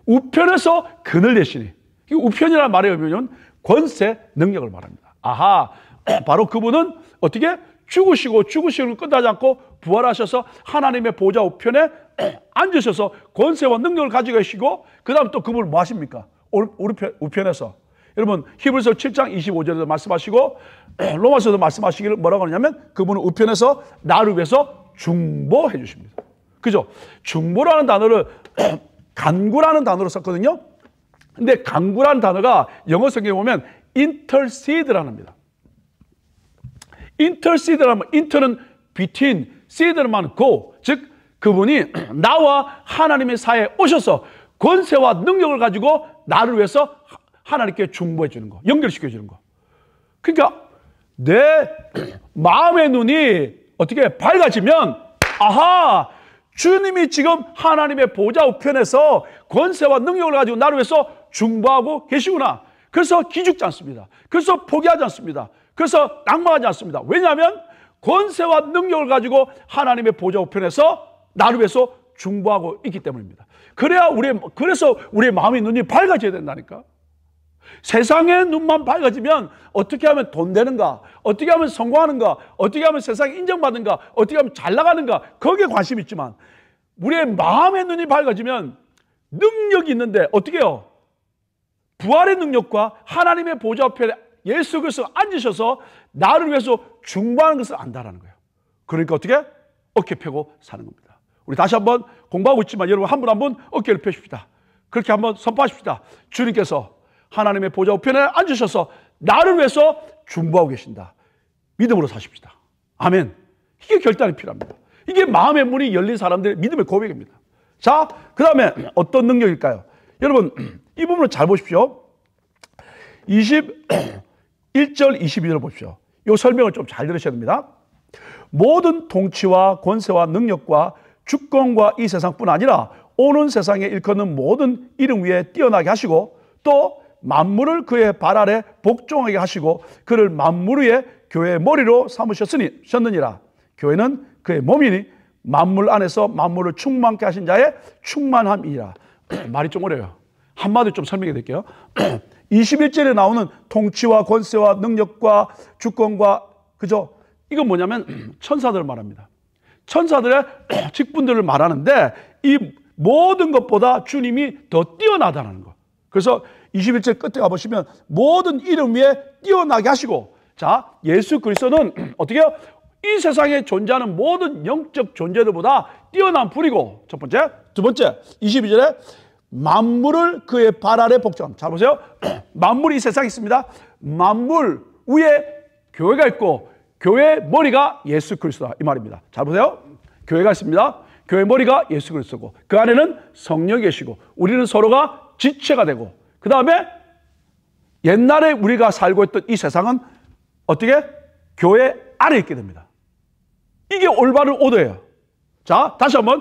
우편에서 그늘 내시니. 이 우편이라는 말의 의미는 권세, 능력을 말합니다. 아하, 바로 그분은 어떻게 죽으시고 끝나지 않고 부활하셔서 하나님의 보좌 우편에 앉으셔서 권세와 능력을 가지고 계시고, 그 다음 또 그분을 뭐 하십니까? 우편에서. 여러분, 히브리서 7장 25절에도 말씀하시고, 로마서도 말씀하시기를 뭐라고 하냐면, 그분은 우편에서 나를 위해서 중보해 주십니다. 그죠? 중보라는 단어를 간구라는 단어로 썼거든요. 근데 간구라는 단어가 영어 성경에 보면 intercede라는 겁니다. intercede라면 inter는 between, seed는 말 go, 즉 그분이 나와 하나님의 사이에 오셔서 권세와 능력을 가지고 나를 위해서 하나님께 중보해 주는 거, 연결시켜 주는 거. 그러니까 내 마음의 눈이 어떻게 밝아지면, 아하, 주님이 지금 하나님의 보좌 우편에서 권세와 능력을 가지고 나를 위해서 중보하고 계시구나. 그래서 기죽지 않습니다. 그래서 포기하지 않습니다. 그래서 낙망하지 않습니다. 왜냐하면 권세와 능력을 가지고 하나님의 보좌 우편에서 나를 위해서 중보하고 있기 때문입니다. 그래서 우리의 마음의 눈이 밝아져야 된다니까. 세상의 눈만 밝아지면 어떻게 하면 돈 되는가, 어떻게 하면 성공하는가, 어떻게 하면 세상에 인정받는가, 어떻게 하면 잘 나가는가, 거기에 관심이 있지만 우리의 마음의 눈이 밝아지면 능력이 있는데 어떻게 해요? 부활의 능력과 하나님의 보좌 앞에 예수 그리스도가 앉으셔서 나를 위해서 중보하는 것을 안다라는 거예요. 그러니까 어떻게? 어깨 펴고 사는 겁니다. 우리 다시 한번 공부하고 있지만 여러분 한 분 한 분 어깨를 펴십시다. 그렇게 한번 선포하십시다. 주님께서 하나님의 보좌 우편에 앉으셔서 나를 위해서 중보하고 계신다. 믿음으로 사십시다. 아멘. 이게 결단이 필요합니다. 이게 마음의 문이 열린 사람들의 믿음의 고백입니다. 자, 그 다음에 어떤 능력일까요? 여러분 이 부분을 잘 보십시오. 21절 22절을 보십시오. 이 설명을 좀 잘 들으셔야 됩니다. 모든 통치와 권세와 능력과 주권과 이 세상뿐 아니라 오는 세상에 일컫는 모든 이름 위에 뛰어나게 하시고 또 만물을 그의 발 아래 복종하게 하시고 그를 만물 위에 교회의 머리로 삼으셨느니라. 교회는 그의 몸이니 만물 안에서 만물을 충만케 하신 자의 충만함이라. 말이 좀 어려워요. 한마디로 좀 설명해 드릴게요. 21절에 나오는 통치와 권세와 능력과 주권과, 그죠? 이건 뭐냐면 천사들을 말합니다. 천사들의 직분들을 말하는데 이 모든 것보다 주님이 더 뛰어나다는 거. 그래서 21절 끝에 가보시면 모든 이름 위에 뛰어나게 하시고, 자, 예수 그리스도는 어떻게 해요? 이 세상에 존재하는 모든 영적 존재들보다 뛰어난 분이고, 첫 번째. 두 번째, 22절에 만물을 그의 발 아래 복종. 잘 보세요. 만물이 이 세상에 있습니다. 만물 위에 교회가 있고 교회의 머리가 예수 그리스도다, 이 말입니다. 잘 보세요. 교회가 있습니다. 교회 머리가 예수 그리스도고 그 안에는 성령이 계시고 우리는 서로가 지체가 되고, 그 다음에 옛날에 우리가 살고 있던 이 세상은 어떻게? 교회 안에 있게 됩니다. 이게 올바른 오더예요. 자, 다시 한번.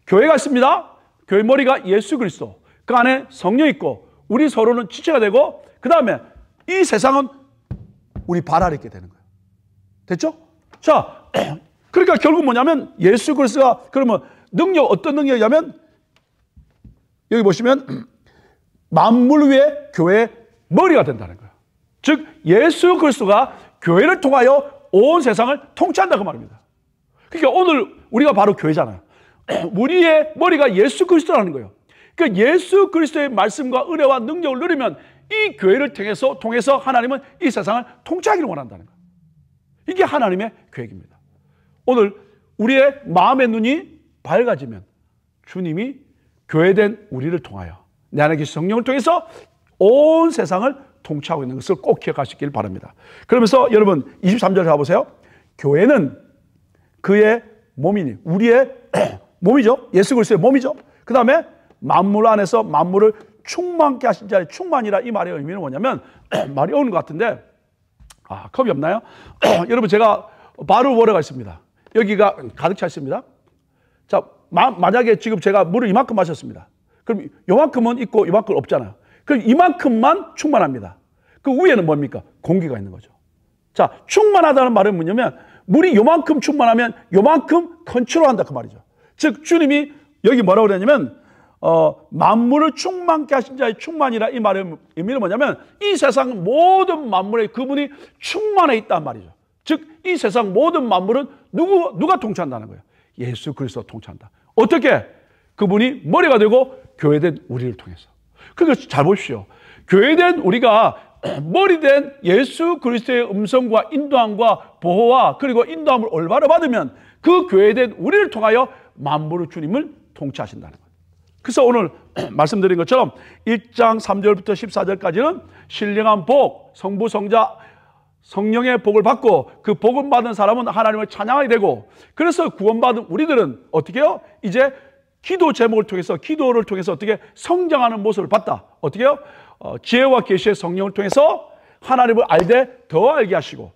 교회가 있습니다. 교회 머리가 예수 그리스도, 그 안에 성령이 있고 우리 서로는 지체가 되고, 그 다음에 이 세상은 우리 발 아래 있게 되는 거예요. 됐죠? 자, 그러니까 결국 뭐냐면 예수 그리스도가 그러면 어떤 능력이냐면 여기 보시면 만물 위에 교회의 머리가 된다는 거예요. 즉 예수 그리스도가 교회를 통하여 온 세상을 통치한다 그 말입니다. 그러니까 오늘 우리가 바로 교회잖아요. 우리의 머리가 예수 그리스도라는 거예요. 그러니까 예수 그리스도의 말씀과 은혜와 능력을 누리면 이 교회를 통해서 하나님은 이 세상을 통치하기를 원한다는 거예요. 이게 하나님의 계획입니다. 오늘 우리의 마음의 눈이 밝아지면 주님이 교회된 우리를 통하여 내 안에 계신 성령을 통해서 온 세상을 통치하고 있는 것을 꼭 기억하시길 바랍니다. 그러면서 여러분 23절 가보세요. 교회는 그의 몸이니, 우리의 몸이죠. 예수 그리스도의 몸이죠. 그 다음에 만물 안에서 만물을 충만케 하신 자의 충만이라, 이 말의 의미는 뭐냐면 말이 어려운 것 같은데 컵이 없나요? 여러분 제가 바로 워터가 있습니다. 여기가 가득 차 있습니다. 자, 만약에 지금 제가 물을 이만큼 마셨습니다. 그럼 요만큼은 있고 요만큼은 없잖아요. 그 이만큼만 충만합니다. 그 위에는 뭡니까? 공기가 있는 거죠. 자, 충만하다는 말은 뭐냐면 물이 요만큼 충만하면 요만큼 컨트롤한다 그 말이죠. 즉 주님이 여기 뭐라고 그랬냐면 만물을 충만케 하신 자의 충만이라 이 말의 의미는 뭐냐면 이 세상 모든 만물에 그분이 충만해 있단 말이죠. 즉 이 세상 모든 만물은 누가 통치한다는 거예요? 예수 그리스도가 통치한다. 어떻게? 그분이 머리가 되고 교회된 우리를 통해서. 그러니까 잘 보십시오. 교회된 우리가 머리된 예수 그리스도의 음성과 인도함과 보호와 그리고 인도함을 올바로 받으면 그 교회된 우리를 통하여 만물의 주님을 통치하신다는 거예요. 그래서 오늘 말씀드린 것처럼 1장 3절부터 14절까지는 신령한 복, 성부, 성자, 성령의 복을 받고 그 복을 받은 사람은 하나님을 찬양하게 되고 그래서 구원받은 우리들은 어떻게 해요? 이제 기도 제목을 통해서 기도를 통해서 어떻게 성장하는 모습을 봤다. 어떻게 해요? 지혜와 계시의 성령을 통해서 하나님을 알되 더 알게 하시고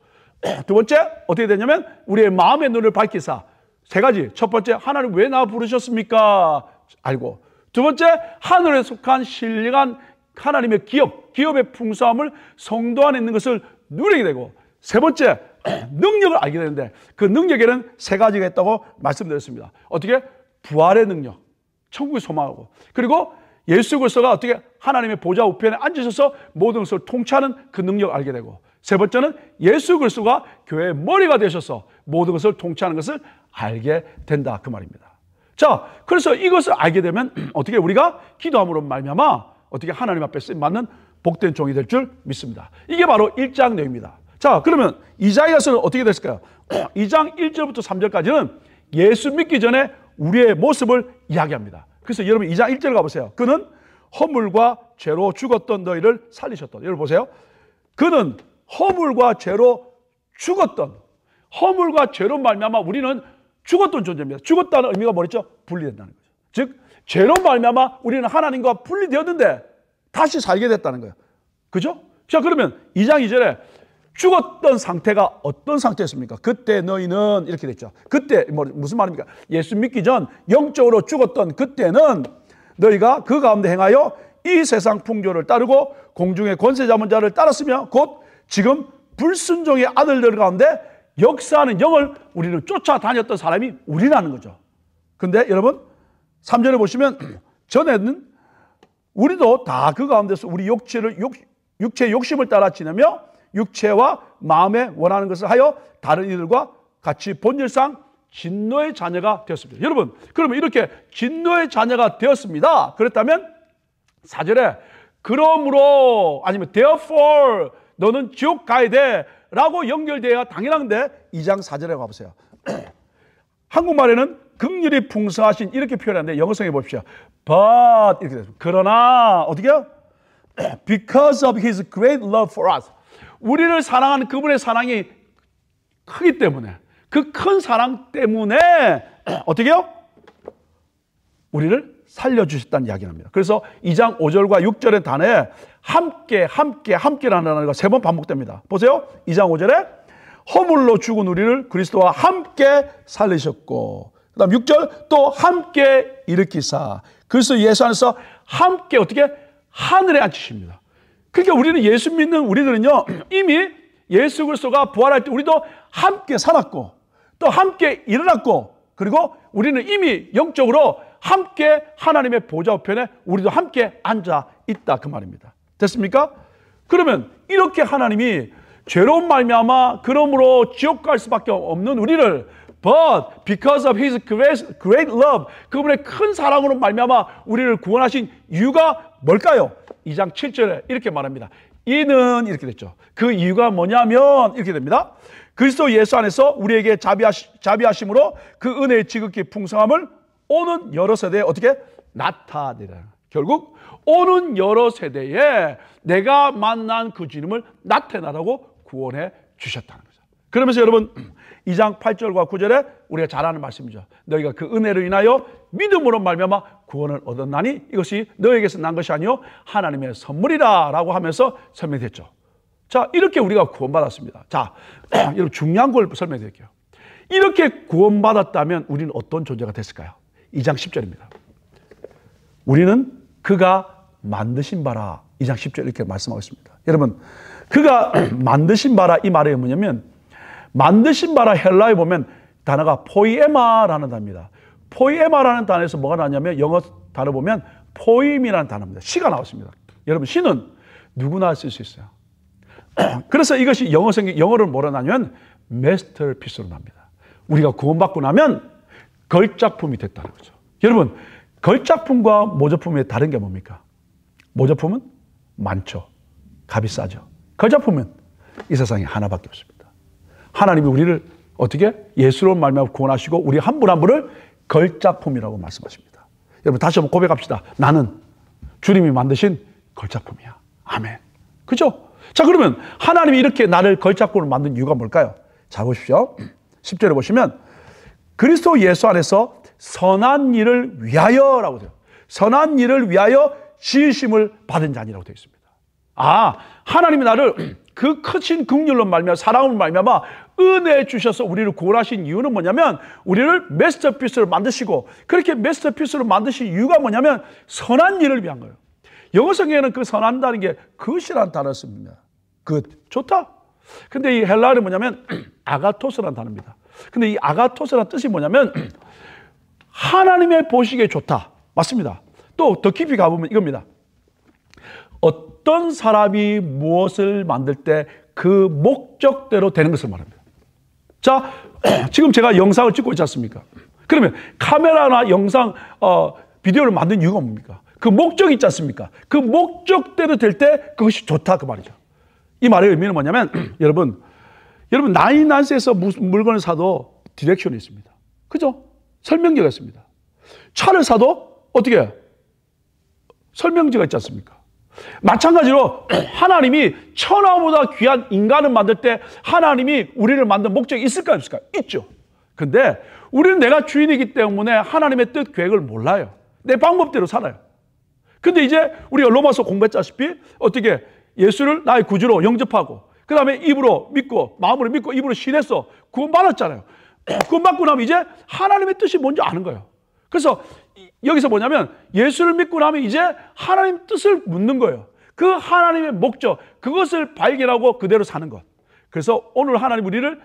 두 번째 어떻게 되냐면 우리의 마음의 눈을 밝히사 세 가지. 첫 번째 하나님 왜 나 부르셨습니까? 알고 두 번째 하늘에 속한 신령한 하나님의 기업의 풍성함을 성도 안에 있는 것을 누리게 되고 세 번째 능력을 알게 되는데 그 능력에는 세 가지가 있다고 말씀드렸습니다. 어떻게? 부활의 능력, 천국의 소망하고 그리고 예수 그리스도가 어떻게 하나님의 보좌 우편에 앉으셔서 모든 것을 통치하는 그 능력을 알게 되고 세 번째는 예수 그리스도가 교회의 머리가 되셔서 모든 것을 통치하는 것을 알게 된다 그 말입니다. 자, 그래서 이것을 알게 되면 어떻게 우리가 기도함으로 말미암아 어떻게 하나님 앞에 쓰임 받는 복된 종이 될 줄 믿습니다. 이게 바로 1장 내용입니다. 자, 그러면 이사야서는 어떻게 됐을까요? 2장 1절부터 3절까지는 예수 믿기 전에 우리의 모습을 이야기합니다. 그래서 여러분 2장 1절 가보세요. 그는 허물과 죄로 죽었던 너희를 살리셨다. 여러분 보세요. 그는 허물과 죄로 죽었던 허물과 죄로 말미암아 우리는 죽었던 존재입니다. 죽었다는 의미가 뭐랬죠? 분리된다는 거죠. 즉 죄로 말미암아 우리는 하나님과 분리되었는데 다시 살게 됐다는 거예요. 그죠? 자, 그러면 2장 2절에 죽었던 상태가 어떤 상태였습니까? 그때 너희는 이렇게 됐죠. 그때 무슨 말입니까? 예수 믿기 전 영적으로 죽었던 그때는 너희가 그 가운데 행하여 이 세상 풍조를 따르고 공중의 권세 잡은 자를 따랐으며 곧 지금 불순종의 아들들 가운데 역사하는 영을 우리는 쫓아다녔던 사람이 우리라는 거죠. 근데 여러분 3절에 보시면 전에는 우리도 다 그 가운데서 우리 육체의 욕심을 따라 지내며 육체와 마음에 원하는 것을 하여 다른 이들과 같이 본질상 진노의 자녀가 되었습니다. 여러분, 그러면 이렇게 진노의 자녀가 되었습니다. 그렇다면 4절에 그러므로 아니면 therefore 너는 지옥 가야 돼 라고 연결되어야 당연한데 2장 4절에 가보세요. 한국말에는 긍휼이 풍성하신 이렇게 표현하는데 영어성에 보십시오. But 이렇게 됐습니다. 그러나 어떻게 해요? Because of his great love for us. 우리를 사랑하는 그분의 사랑이 크기 때문에 그 큰 사랑 때문에 어떻게 해요? 우리를 살려주셨다는 이야기를 합니다. 그래서 2장 5절과 6절의 단어에 함께라는 단어가 3번 반복됩니다. 보세요. 2장 5절에 허물로 죽은 우리를 그리스도와 함께 살리셨고 그 다음 6절 또 함께 일으키사 그리스도 예수 안에서 함께 어떻게 하늘에 앉히십니다. 그러니까 우리는 예수 믿는 우리들은요 이미 예수 그리스도가 부활할 때 우리도 함께 살았고 또 함께 일어났고 그리고 우리는 이미 영적으로 함께 하나님의 보좌 우편에 우리도 함께 앉아 있다 그 말입니다. 됐습니까? 그러면 이렇게 하나님이 죄로운 말미암아 그러므로 지옥 갈 수밖에 없는 우리를 But because of his great love 그분의 큰 사랑으로 말미암아 우리를 구원하신 이유가 뭘까요? 2장 7절에 이렇게 말합니다. 이는 이렇게 됐죠. 그 이유가 뭐냐면 이렇게 됩니다. 그리스도 예수 안에서 우리에게 자비하심으로 그 은혜의 지극히 풍성함을 오는 여러 세대에 어떻게 나타내라. 결국 오는 여러 세대에 내가 만난 그 주님을 나타내라고 구원해 주셨다는 거죠. 그러면서 여러분 2장 8절과 9절에 우리가 잘 아는 말씀이죠. 너희가 그 은혜로 인하여 믿음으로 말미암아 구원을 얻었나니 이것이 너희에게서 난 것이 아니요 하나님의 선물이라 라고 하면서 설명했죠. 자, 이렇게 우리가 구원받았습니다. 자, 여러분 중요한 걸 설명해 드릴게요. 이렇게 구원받았다면 우리는 어떤 존재가 됐을까요? 2장 10절입니다. 우리는 그가 만드신 바라 2장 10절 이렇게 말씀하고 있습니다. 여러분, 그가 만드신 바라, 이 말이 뭐냐면, 만드신 바라 헬라에 보면 단어가 포이에마라는 단어입니다. 포이에마라는 단어에서 뭐가 나왔냐면, 영어 단어 보면 포임이라는 단어입니다. 시가 나왔습니다. 여러분, 시는 누구나 쓸 수 있어요. 그래서 이것이 영어를 뭐라 나냐면 마스터피스로 납니다. 우리가 구원받고 나면 걸작품이 됐다는 거죠. 여러분, 걸작품과 모조품의 다른 게 뭡니까? 모조품은 많죠. 값이 싸죠. 걸작품은 이 세상에 하나밖에 없습니다. 하나님이 우리를 어떻게 예수로 말미암아 구원하시고 우리 한 분 한 분을 걸작품이라고 말씀하십니다. 여러분, 다시 한번 고백합시다. 나는 주님이 만드신 걸작품이야. 아멘. 그죠? 자, 그러면 하나님이 이렇게 나를 걸작품으로 만든 이유가 뭘까요? 자, 보십시오. 10절에 보시면 그리스도 예수 안에서 선한 일을 위하여라고 돼요. 선한 일을 위하여 지으심을 받은 자니라고 되어 있습니다. 아, 하나님이 나를 그 크신 긍휼로 말미암아 사랑으로 말미암아 은혜 주셔서 우리를 구원하신 이유는 뭐냐면 우리를 마스터피스로 만드시고, 그렇게 마스터피스로 만드신 이유가 뭐냐면 선한 일을 위한 거예요. 영어 성경에는 그 선한다는 게 굿이라는 단어를 씁니다. 굿, 좋다. 근데 이 헬라어는 뭐냐면 아가토스라는 단어입니다. 근데 이 아가토스라는 뜻이 뭐냐면 하나님의 보시기에 좋다. 맞습니다. 또 더 깊이 가보면 이겁니다. 어떤 사람이 무엇을 만들 때 그 목적대로 되는 것을 말합니다. 자, 지금 제가 영상을 찍고 있지 않습니까? 그러면 카메라나 영상, 비디오를 만든 이유가 뭡니까? 그 목적이 있지 않습니까? 그 목적대로 될 때 그것이 좋다, 그 말이죠. 이 말의 의미는 뭐냐면 여러분 나인난스에서 물건을 사도 디렉션이 있습니다. 그죠? 설명지가 있습니다. 차를 사도 어떻게 해요? 설명지가 있지 않습니까? 마찬가지로 하나님이 천하보다 귀한 인간을 만들 때 하나님이 우리를 만든 목적이 있을까요? 없을까요? 있죠. 근데 우리는 내가 주인이기 때문에 하나님의 뜻, 계획을 몰라요. 내 방법대로 살아요. 근데 이제 우리가 로마서 공부했다시피 어떻게 예수를 나의 구주로 영접하고 그 다음에 입으로 믿고 마음으로 믿고 입으로 신해서 구원받았잖아요. 구원받고 나면 이제 하나님의 뜻이 뭔지 아는 거예요. 그래서 여기서 뭐냐면 예수를 믿고 나면 이제 하나님 뜻을 묻는 거예요. 그 하나님의 목적, 그것을 발견하고 그대로 사는 것. 그래서 오늘 하나님 우리를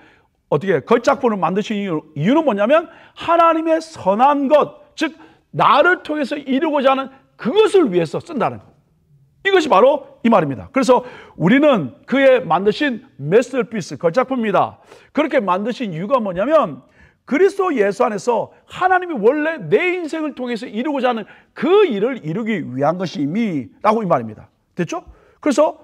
어떻게 걸작품을 만드신 이유는 뭐냐면 하나님의 선한 것, 즉 나를 통해서 이루고자 하는 그것을 위해서 쓴다는 것. 이것이 바로 이 말입니다. 그래서 우리는 그의 만드신 마스터피스, 걸작품입니다. 그렇게 만드신 이유가 뭐냐면 그리스도 예수 안에서 하나님이 원래 내 인생을 통해서 이루고자 하는 그 일을 이루기 위한 것이미라고 이 말입니다. 됐죠? 그래서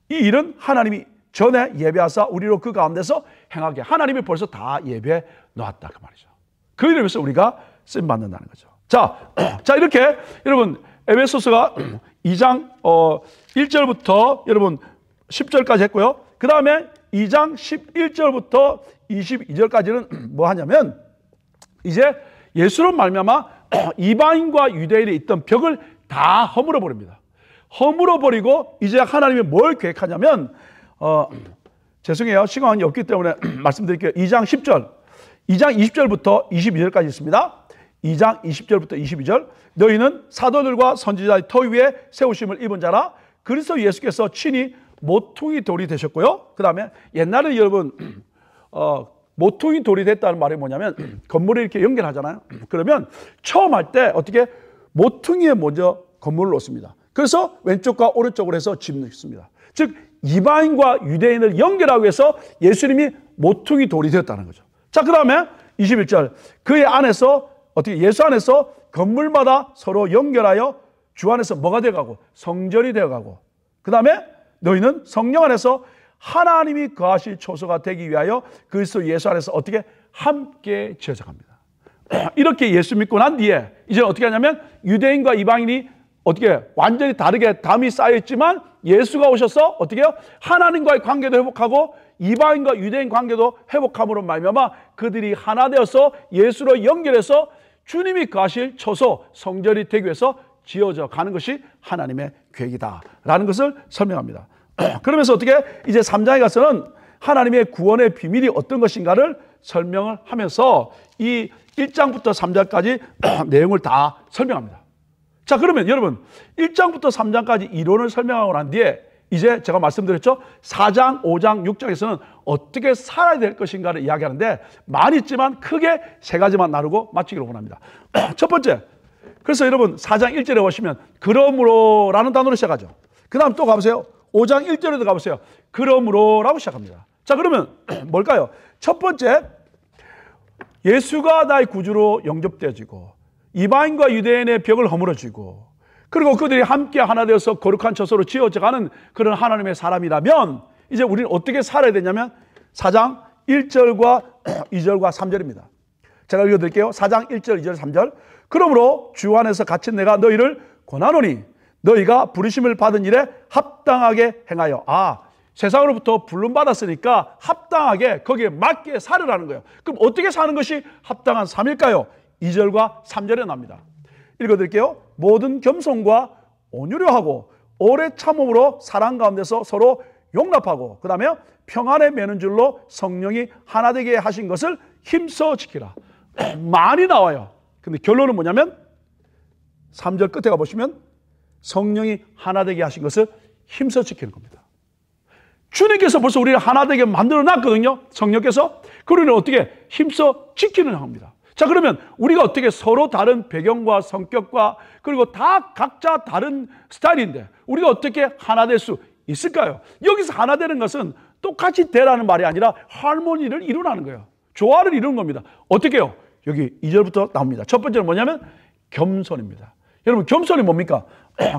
이 일은 하나님이 전에 예배하사 우리로 그 가운데서 행하게 하나님이 벌써 다 예배해 놓았다, 그 말이죠. 그 일을 위해서 우리가 쓰임 받는다는 거죠. 자, 이렇게 여러분 에베소서가 2장 1절부터 여러분 10절까지 했고요. 그 다음에 2장 11절부터 22절까지는 뭐 하냐면 이제 예수로 말미암아 이방인과 유대인에 있던 벽을 다 허물어 버립니다. 허물어 버리고 이제 하나님이 뭘 계획하냐면 죄송해요. 시간이 없기 때문에 말씀드릴게요. 2장 10절, 2장 20절부터 22절까지 있습니다. 2장 20절부터 22절. 너희는 사도들과 선지자의 터 위에 세우심을 입은 자라. 그리스도 예수께서 친히 모퉁이 돌이 되셨고요. 그 다음에 옛날에 여러분 모퉁이 돌이 됐다는 말이 뭐냐면 건물을 이렇게 연결하잖아요. 그러면 처음 할 때 어떻게 모퉁이에 먼저 건물을 놓습니다. 그래서 왼쪽과 오른쪽으로 해서 집 넣습니다. 즉 이방인과 유대인을 연결하기 위해서 예수님이 모퉁이 돌이 되었다는 거죠. 자, 그 다음에 21절. 그의 안에서 어떻게 예수 안에서 건물마다 서로 연결하여 주 안에서 뭐가 되어가고 성전이 되어가고, 그 다음에 너희는 성령 안에서 하나님이 거하실 초소가 되기 위하여 그리스도 예수 안에서 어떻게 함께 지어져 갑니다. 이렇게 예수 믿고 난 뒤에 이제 어떻게 하냐면 유대인과 이방인이 어떻게 완전히 다르게 담이 쌓여있지만 예수가 오셔서 어떻게 해요? 하나님과의 관계도 회복하고 이방인과 유대인 관계도 회복함으로 말미암아 그들이 하나 되어서 예수로 연결해서 주님이 거하실 초소 성전이 되기 위해서 지어져 가는 것이 하나님의 계획이다라는 것을 설명합니다. 그러면서 어떻게 이제 3장에 가서는 하나님의 구원의 비밀이 어떤 것인가를 설명을 하면서 이 1장부터 3장까지 내용을 다 설명합니다. 자, 그러면 여러분 1장부터 3장까지 이론을 설명하고 난 뒤에 이제 제가 말씀드렸죠. 4장, 5장, 6장에서는 어떻게 살아야 될 것인가를 이야기하는데 많이 있지만 크게 세 가지만 나누고 마치기로 원합니다. 첫 번째, 그래서 여러분 4장 1절에 보시면 그러므로 라는 단어로 시작하죠. 그 다음 또 가보세요. 5장 1절에도 가보세요. 그러므로 라고 시작합니다. 자, 그러면 뭘까요? 첫 번째, 예수가 나의 구주로 영접되어지고 이방인과 유대인의 벽을 허물어지고 그리고 그들이 함께 하나 되어서 거룩한 처소로 지어져가는 그런 하나님의 사람이라면 이제 우리는 어떻게 살아야 되냐면 4장 1절과 2절과 3절입니다. 제가 읽어드릴게요. 4장 1절, 2절, 3절. 그러므로 주 안에서 갇힌 내가 너희를 권하노니 너희가 부르심을 받은 일에 합당하게 행하여. 세상으로부터 부름받았으니까 합당하게 거기에 맞게 살으라는 거예요. 그럼 어떻게 사는 것이 합당한 삶일까요? 2절과 3절에 납니다. 읽어드릴게요. 모든 겸손과 온유로 하고 오래 참음으로 사랑 가운데서 서로 용납하고 그 다음에 평안에 매는 줄로 성령이 하나 되게 하신 것을 힘써 지키라. 많이 나와요. 근데 결론은 뭐냐면 3절 끝에 가보시면 성령이 하나 되게 하신 것을 힘써 지키는 겁니다. 주님께서 벌써 우리를 하나 되게 만들어 놨거든요. 성령께서. 그러니 어떻게 힘써 지키는 겁니다. 자, 그러면 우리가 어떻게 서로 다른 배경과 성격과 그리고 다 각자 다른 스타일인데 우리가 어떻게 하나 될 수 있을까요? 여기서 하나 되는 것은 똑같이 되라는 말이 아니라 하모니를 이루라는 거예요. 조화를 이루는 겁니다. 어떻게 해요? 여기 2절부터 나옵니다. 첫 번째는 뭐냐면 겸손입니다. 여러분, 겸손이 뭡니까?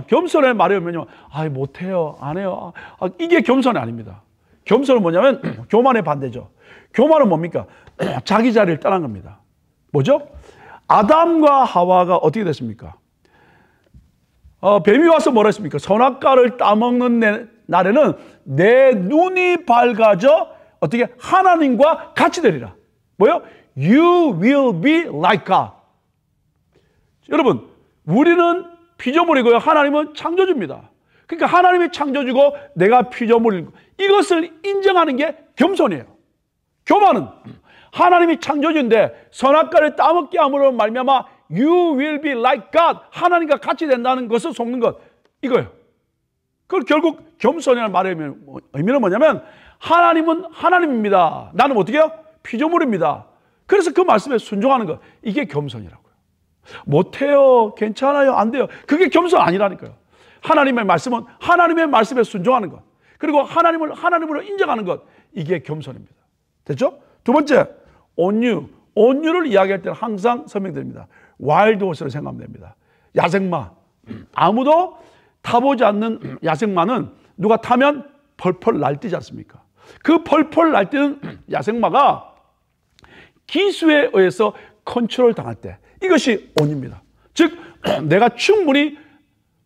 겸손의 말이 뭐냐면 못해요, 안 해요. 이게 겸손이 아닙니다. 겸손은 뭐냐면 교만의 반대죠. 교만은 뭡니까? 자기 자리를 떠난 겁니다. 뭐죠? 아담과 하와가 어떻게 됐습니까? 뱀이 와서 뭐라 했습니까? 선악과를 따먹는 날에는 내 눈이 밝아져 어떻게 하나님과 같이 되리라. 뭐요? You will be like God. 여러분, 우리는 피조물이고요. 하나님은 창조주입니다. 그러니까 하나님이 창조주고 내가 피조물이고 이것을 인정하는 게 겸손이에요. 교만은 하나님이 창조주인데 선악과를 따먹게 함으로 말미암아 You will be like God. 하나님과 같이 된다는 것을 속는 것. 이거예요. 그걸 결국 겸손이라는 말의 의미는 뭐냐면 하나님은 하나님입니다. 나는 어떻게 해요? 피조물입니다. 그래서 그 말씀에 순종하는 것. 이게 겸손이라고요. 못해요. 괜찮아요. 안 돼요. 그게 겸손 아니라니까요. 하나님의 말씀은 하나님의 말씀에 순종하는 것. 그리고 하나님을 하나님으로 인정하는 것. 이게 겸손입니다. 됐죠? 두 번째, 온유. 온유를 이야기할 때는 항상 설명드립니다. 와일드 호스를 생각하면 됩니다. 야생마. 아무도 타보지 않는 야생마는 누가 타면 펄펄 날뛰지 않습니까? 그 펄펄 날뛰는 야생마가 기수에 의해서 컨트롤 당할 때 이것이 온유입니다. 즉 내가 충분히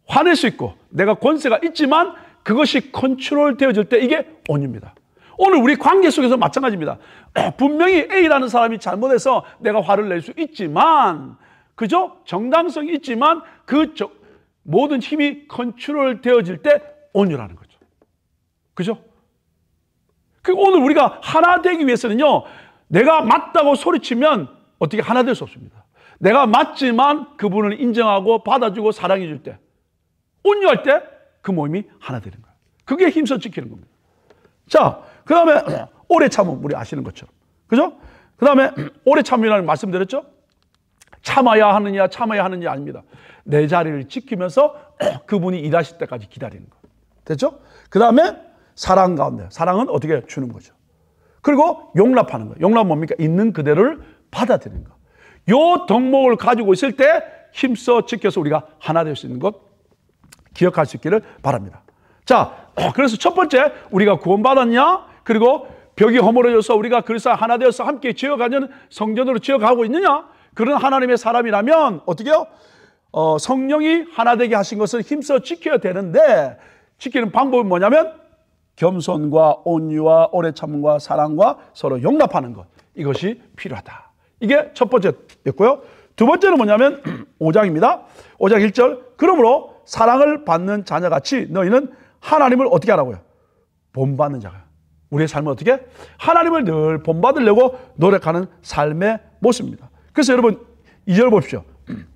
화낼 수 있고 내가 권세가 있지만 그것이 컨트롤 되어질 때 이게 온유입니다. 오늘 우리 관계 속에서 마찬가지입니다. 분명히 A라는 사람이 잘못해서 내가 화를 낼 수 있지만 그죠? 정당성이 있지만 그 모든 힘이 컨트롤 되어질 때 온유라는 거죠. 그죠? 오늘 우리가 하나 되기 위해서는요, 내가 맞다고 소리치면 어떻게 하나 될 수 없습니다. 내가 맞지만 그분을 인정하고 받아주고 사랑해 줄 때, 온유할 때 그 모임이 하나 되는 거예요. 그게 힘써 지키는 겁니다. 자, 그 다음에 오래 참음, 우리 아시는 것처럼. 그죠? 그 다음에 오래 참음이라는 말씀드렸죠? 참아야 하느냐 아닙니다. 내 자리를 지키면서 그분이 일하실 때까지 기다리는 거. 됐죠? 그 다음에 사랑 가운데. 사랑은 어떻게 주는 거죠. 그리고 용납하는 거. 용납은 뭡니까? 있는 그대로를 받아들이는 거. 요 덕목을 가지고 있을 때 힘써 지켜서 우리가 하나 될 수 있는 것 기억할 수 있기를 바랍니다. 자, 그래서 첫 번째 우리가 구원받았냐? 그리고 벽이 허물어져서 우리가 그리스도와 하나 되어서 함께 지어가는 성전으로 지어가고 있느냐? 그런 하나님의 사람이라면 어떻게 해요? 성령이 하나 되게 하신 것을 힘써 지켜야 되는데 지키는 방법은 뭐냐면 겸손과 온유와 오래 참음과 사랑과 서로 용납하는 것. 이것이 필요하다. 이게 첫 번째였고요. 두 번째는 뭐냐면 5장입니다. 5장 1절. 그러므로 사랑을 받는 자녀같이 너희는 하나님을 어떻게 하라고요? 본받는 자가. 우리의 삶은 어떻게? 하나님을 늘 본받으려고 노력하는 삶의 모습입니다. 그래서 여러분 2절 보십시오.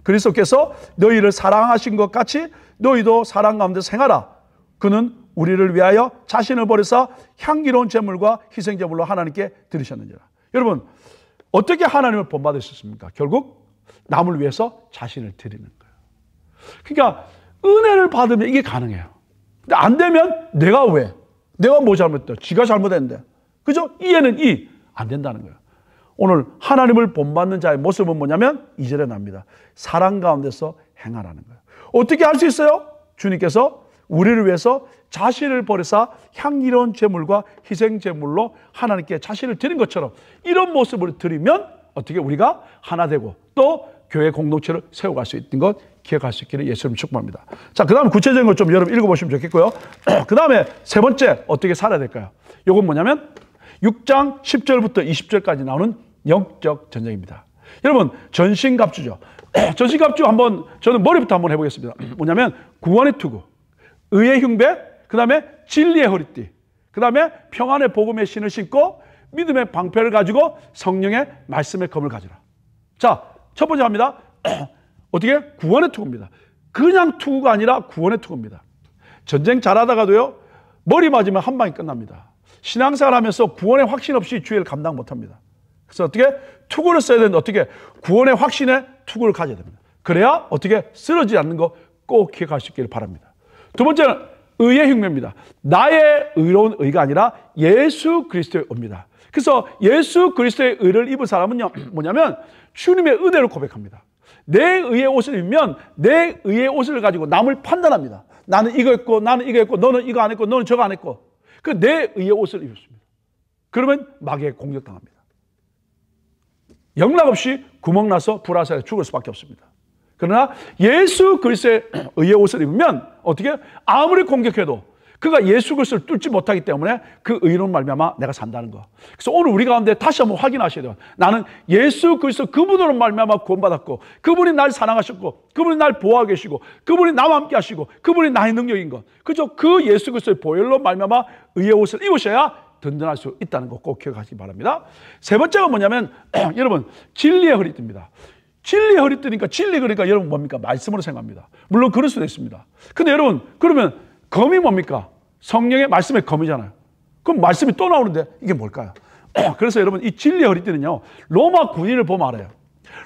그리스도께서 너희를 사랑하신 것 같이 너희도 사랑 가운데 생하라. 그는 우리를 위하여 자신을 버려서 향기로운 제물과 희생제물로 하나님께 드리셨느니라. 여러분, 어떻게 하나님을 본받을 수 있습니까? 결국 남을 위해서 자신을 드리는 거예요. 그러니까 은혜를 받으면 이게 가능해요. 근데 안 되면 내가 왜? 내가 뭐 잘못했다. 지가 잘못했는데. 그죠? 이에는 안 된다는 거예요. 오늘 하나님을 본받는 자의 모습은 뭐냐면 2절에 나옵니다. 사랑 가운데서 행하라는 거예요. 어떻게 할 수 있어요? 주님께서 우리를 위해서 자신을 버려서 향기로운 제물과 희생 제물로 하나님께 자신을 드린 것처럼 이런 모습을 드리면 어떻게 우리가 하나 되고 또 교회 공동체를 세워갈 수 있는 것 기억할 수 있기를 예수님 축복합니다. 자, 그 다음 구체적인 것 좀 여러분 읽어보시면 좋겠고요. 그 다음에 세 번째 어떻게 살아야 될까요? 이건 뭐냐면 6장 10절부터 20절까지 나오는 영적 전쟁입니다. 여러분, 전신갑주죠. 전신갑주 한번 저는 머리부터 한번 해보겠습니다. 뭐냐면 구원의 투구, 의의 흉배, 그 다음에 진리의 허리띠, 그 다음에 평안의 복음의 신을 신고 믿음의 방패를 가지고 성령의 말씀의 검을 가지라. 자, 첫 번째 합니다. 어떻게? 구원의 투구입니다. 그냥 투구가 아니라 구원의 투구입니다. 전쟁 잘하다가도요, 머리 맞으면 한 방에 끝납니다. 신앙생활 하면서 구원의 확신 없이 주의를 감당 못합니다. 그래서 어떻게? 투구를 써야 되는데 어떻게? 구원의 확신에 투구를 가져야 됩니다. 그래야 어떻게? 쓰러지지 않는 거 꼭 기억할 수 있기를 바랍니다. 두 번째는 의의 흉배입니다. 나의 의로운 의가 아니라 예수 그리스도의 의입니다. 그래서 예수 그리스도의 의를 입은 사람은요, 뭐냐면 주님의 은혜를 고백합니다. 내 의의 옷을 입으면 내 의의 옷을 가지고 남을 판단합니다. 나는 이거 했고 나는 이거 했고 너는 이거 안 했고 너는 저거 안 했고 그 내 의의 옷을 입었습니다. 그러면 마귀에 공격당합니다. 영락없이 구멍나서 불화사에 죽을 수밖에 없습니다. 그러나 예수 그리스도의 의의 옷을 입으면 어떻게? 아무리 공격해도 그가 예수 그리스도를 뚫지 못하기 때문에 그 의로 말미암아 내가 산다는 거. 그래서 오늘 우리 가운데 다시 한번 확인하셔야 돼요. 나는 예수 그리스도 그분으로 말미암아 구원받았고 그분이 날 사랑하셨고 그분이 날 보호하고 계시고 그분이 나와 함께 하시고 그분이 나의 능력인 것. 그죠? 그 예수 그리스도의 보혈로 말미암아 의의 옷을 입으셔야 든든할 수 있다는 거 꼭 기억하시기 바랍니다. 세 번째가 뭐냐면 여러분 진리의 허리띠입니다. 진리의 허리띠니까 진리 그러니까 여러분 뭡니까? 말씀으로 생각합니다. 물론 그럴 수도 있습니다. 근데 여러분 그러면 검이 뭡니까? 성령의 말씀의 검이잖아요. 그럼 말씀이 또 나오는데 이게 뭘까요? 그래서 여러분 이 진리의 허리띠는요. 로마 군인을 보면 알아요.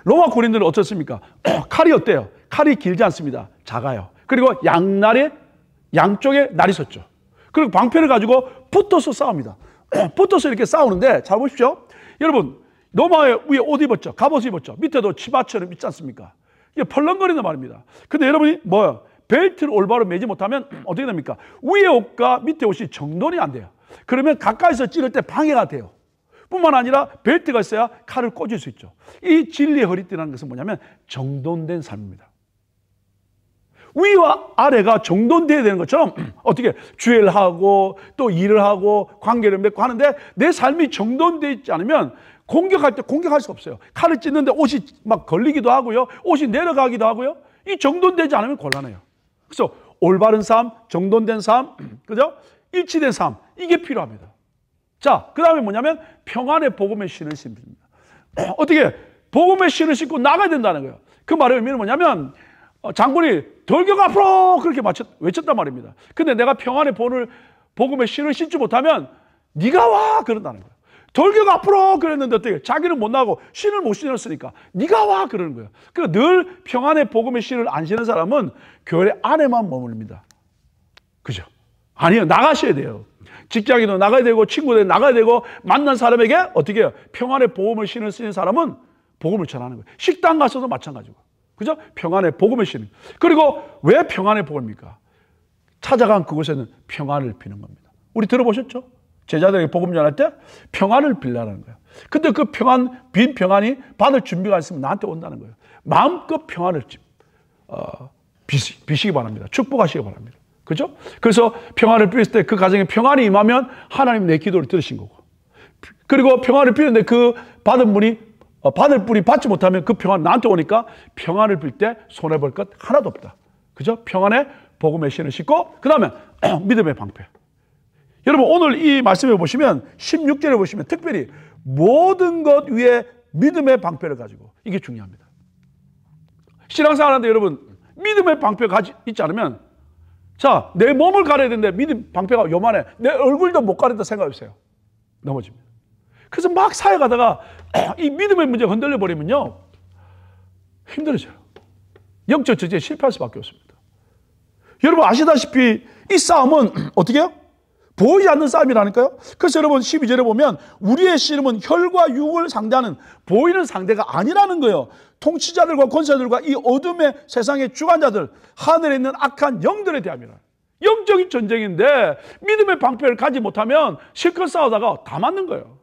로마 군인들은 어떻습니까? 칼이 어때요? 칼이 길지 않습니다. 작아요. 그리고 양쪽에 날이 섰죠. 그리고 방패를 가지고 붙어서 싸웁니다. 붙어서 이렇게 싸우는데 잘 보십시오. 여러분 로마에 위에 옷 입었죠. 갑옷 입었죠. 밑에도 치마처럼 있지 않습니까? 이게 펄렁거리는 말입니다. 근데 여러분이 뭐요? 벨트를 올바로 매지 못하면 어떻게 됩니까? 위에 옷과 밑에 옷이 정돈이 안 돼요. 그러면 가까이서 찌를 때 방해가 돼요. 뿐만 아니라 벨트가 있어야 칼을 꽂을 수 있죠. 이 진리의 허리띠라는 것은 뭐냐면 정돈된 삶입니다. 위와 아래가 정돈돼야 되는 것처럼 어떻게 주애를 하고 또 일을 하고 관계를 맺고 하는데 내 삶이 정돈되어 있지 않으면 공격할 때 공격할 수 없어요. 칼을 찢는데 옷이 막 걸리기도 하고요. 옷이 내려가기도 하고요. 이 정돈되지 않으면 곤란해요. 그래서 올바른 삶, 정돈된 삶, 그죠? 일치된 삶, 이게 필요합니다. 자, 그 다음에 뭐냐면 평안의 복음의 신을 신습니다. 어떻게? 복음의 신을 신고 나가야 된다는 거예요. 그 말의 의미는 뭐냐면 장군이 돌격 앞으로 그렇게 외쳤단 말입니다. 근데 내가 평안의 복음의 신을 신지 못하면 네가 와 그런다는 거예요. 돌격 앞으로 그랬는데 어떻게? 자기는 못 나가고 신을 못 신었으니까 네가 와 그러는 거예요. 그러니까 늘 평안의 복음의 신을 안 신는 사람은 교회 안에만 머물릅니다. 그죠? 아니요, 나가셔야 돼요. 직장에도 나가야 되고 친구들 나가야 되고 만난 사람에게 어떻게 해요? 평안의 복음의 신을 쓰는 사람은 복음을 전하는 거예요. 식당 가서도 마찬가지고. 그죠? 평안의 복음의 신. 그리고 왜 평안의 복음입니까? 찾아간 그곳에는 평안을 비는 겁니다. 우리 들어보셨죠? 제자들에게 복음 전할 때 평안을 빌라는 거예요. 근데 그 빈 평안이 받을 준비가 있으면 나한테 온다는 거예요. 마음껏 평안을 비시기 바랍니다. 축복하시기 바랍니다. 그죠? 그래서 평안을 빌었을 때 그 가정에 평안이 임하면 하나님 내 기도를 들으신 거고. 그리고 평안을 빌었는데 그 받은 분이 받을 분이 받지 못하면 그 평안 나한테 오니까 평안을 빌 때 손해볼 것 하나도 없다. 그죠? 평안의 복음의 신을 신고 그 다음에 믿음의 방패. 여러분 오늘 이 말씀을 보시면 16절에 보시면 특별히 모든 것 위에 믿음의 방패를 가지고 이게 중요합니다. 신앙생활하는데 여러분 믿음의 방패가 있지 않으면 자, 내 몸을 가려야 되는데 믿음 방패가 요만해. 내 얼굴도 못 가린다 생각해보세요. 넘어집니다. 그래서 막 사역하다가 이 믿음의 문제가 흔들려 버리면요 힘들어져요. 영적 저지에 실패할 수밖에 없습니다. 여러분 아시다시피 이 싸움은 어떻게 해요? 보이지 않는 싸움이라니까요. 그래서 여러분 12절에 보면 우리의 씨름은 혈과 육을 상대하는 보이는 상대가 아니라는 거예요. 통치자들과 권세들과 이 어둠의 세상의 주관자들, 하늘에 있는 악한 영들에 대함이라. 영적인 전쟁인데 믿음의 방패를 가지 못하면 실컷 싸우다가 다 맞는 거예요.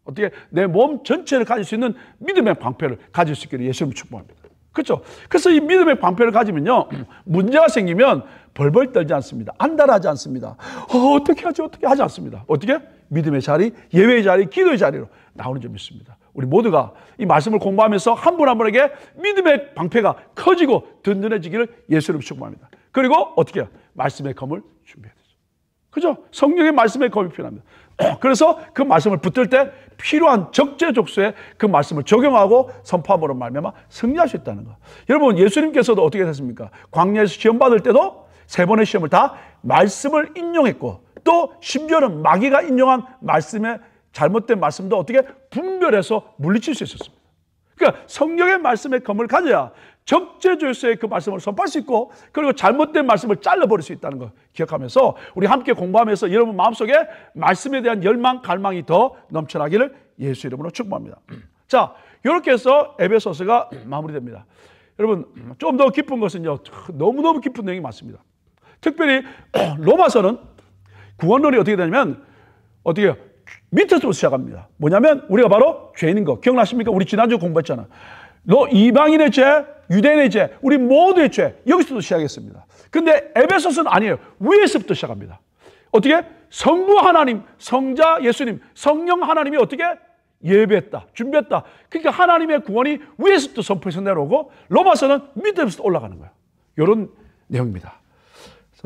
어떻게 내 몸 전체를 가질 수 있는 믿음의 방패를 가질 수 있기를 예수님을 축복합니다. 그렇죠? 그래서 이 믿음의 방패를 가지면요 문제가 생기면 벌벌 떨지 않습니다. 안달하지 않습니다. 어떻게 하지? 어떻게 하지 않습니다. 어떻게? 믿음의 자리, 예배의 자리, 기도의 자리로 나오는 점이 있습니다. 우리 모두가 이 말씀을 공부하면서 한 분 한 분에게 믿음의 방패가 커지고 든든해지기를 예수님을 축복합니다. 그리고 어떻게 해요? 말씀의 검을 준비해야 되죠. 그죠? 성령의 말씀의 검이 필요합니다. 그래서 그 말씀을 붙들 때 필요한 적재적소에 그 말씀을 적용하고 선포함으로 말미암아 승리할 수 있다는 거. 여러분 예수님께서도 어떻게 됐습니까? 광야에서 시험 받을 때도 3번의 시험을 다 말씀을 인용했고 또 심지어는 마귀가 인용한 말씀의 잘못된 말씀도 어떻게 분별해서 물리칠 수 있었습니다. 그러니까 성령의 말씀의 검을 가져야 적재적소에 그 말씀을 선포할 수 있고 그리고 잘못된 말씀을 잘라버릴 수 있다는 거 기억하면서 우리 함께 공부하면서 여러분 마음속에 말씀에 대한 열망, 갈망이 더 넘쳐나기를 예수 이름으로 축복합니다. 자, 이렇게 해서 에베소서가 마무리됩니다. 여러분 좀 더 깊은 것은요 너무너무 깊은 내용이 많습니다. 특별히 로마서는 구원론이 어떻게 되냐면 어떻게 해요? 밑에서부터 시작합니다. 뭐냐면 우리가 바로 죄인인 거 기억나십니까? 우리 지난주 공부했잖아. 이방인의 죄, 유대인의 죄, 우리 모두의 죄 여기서부터 시작했습니다. 근데 에베소서는 아니에요. 위에서부터 시작합니다. 어떻게? 성부 하나님, 성자 예수님, 성령 하나님이 어떻게? 예배했다, 준비했다. 그러니까 하나님의 구원이 위에서부터 선포해서 내려오고 로마서는 밑에서부터 올라가는 거예요. 이런 내용입니다.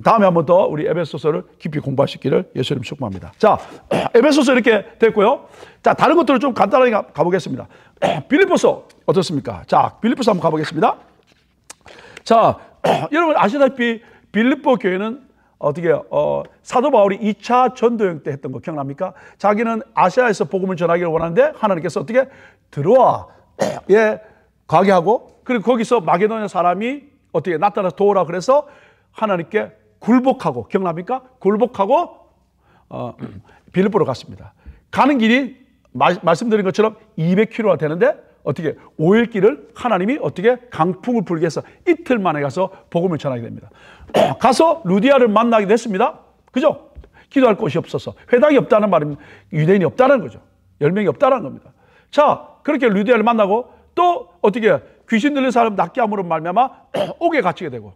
다음에 한 번 더 우리 에베소서를 깊이 공부하시기를 예수님 축복합니다. 자, 에베소서 이렇게 됐고요. 자, 다른 것들을 좀 간단하게 가보겠습니다. 빌립보서 어떻습니까? 자, 빌립보서 한번 가보겠습니다. 자, 여러분 아시다시피 빌립보 교회는 어떻게 해요? 사도 바울이 2차 전도여행 때 했던 거 기억납니까? 자기는 아시아에서 복음을 전하기를 원하는데 하나님께서 어떻게 들어와에 가게 하고 그리고 거기서 마게도냐 사람이 어떻게 나타나서 도우라 그래서 하나님께 굴복하고 기억납니까? 굴복하고 빌립보로 갔습니다. 가는 길이 말씀드린 것처럼 200km가 되는데 어떻게 5일 길을 하나님이 어떻게 강풍을 불게 해서 이틀 만에 가서 복음을 전하게 됩니다. 가서 루디아를 만나게 됐습니다. 그죠? 기도할 곳이 없어서 회당이 없다는 말입니다. 유대인이 없다는 거죠. 10명이 없다는 겁니다. 자, 그렇게 루디아를 만나고 또 어떻게 귀신 들린 사람 낫게 함으로 말미암아 옥에 갇히게 되고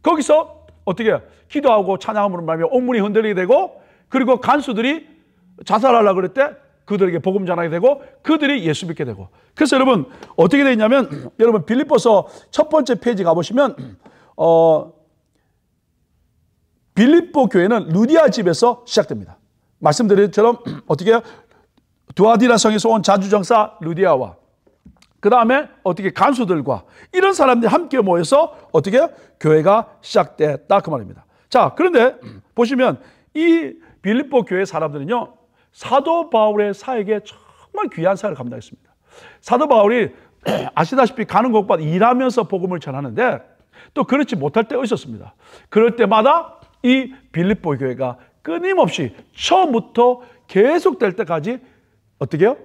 거기서 어떻게 기도하고 찬양함으로 말미암아 옥문이 흔들리게 되고 그리고 간수들이 자살하려고 그럴 때 그들에게 복음 전하게 되고 그들이 예수 믿게 되고 그래서 여러분 어떻게 되어 있냐면 여러분 빌립보서 첫 번째 페이지 가보시면 빌립보 교회는 루디아 집에서 시작됩니다. 말씀드린 것처럼 어떻게 두아디라 성에서 온 자주정사 루디아와 그 다음에 어떻게 간수들과 이런 사람들이 함께 모여서 어떻게 교회가 시작됐다 그 말입니다. 자, 그런데 보시면 이 빌립보 교회 사람들은요 사도 바울의 사역에 정말 귀한 사역을 감당했습니다. 사도 바울이 아시다시피 가는 곳마다 일하면서 복음을 전하는데 또 그렇지 못할 때가 있었습니다. 그럴 때마다 이 빌립보 교회가 끊임없이 처음부터 계속될 때까지 어떻게 해요?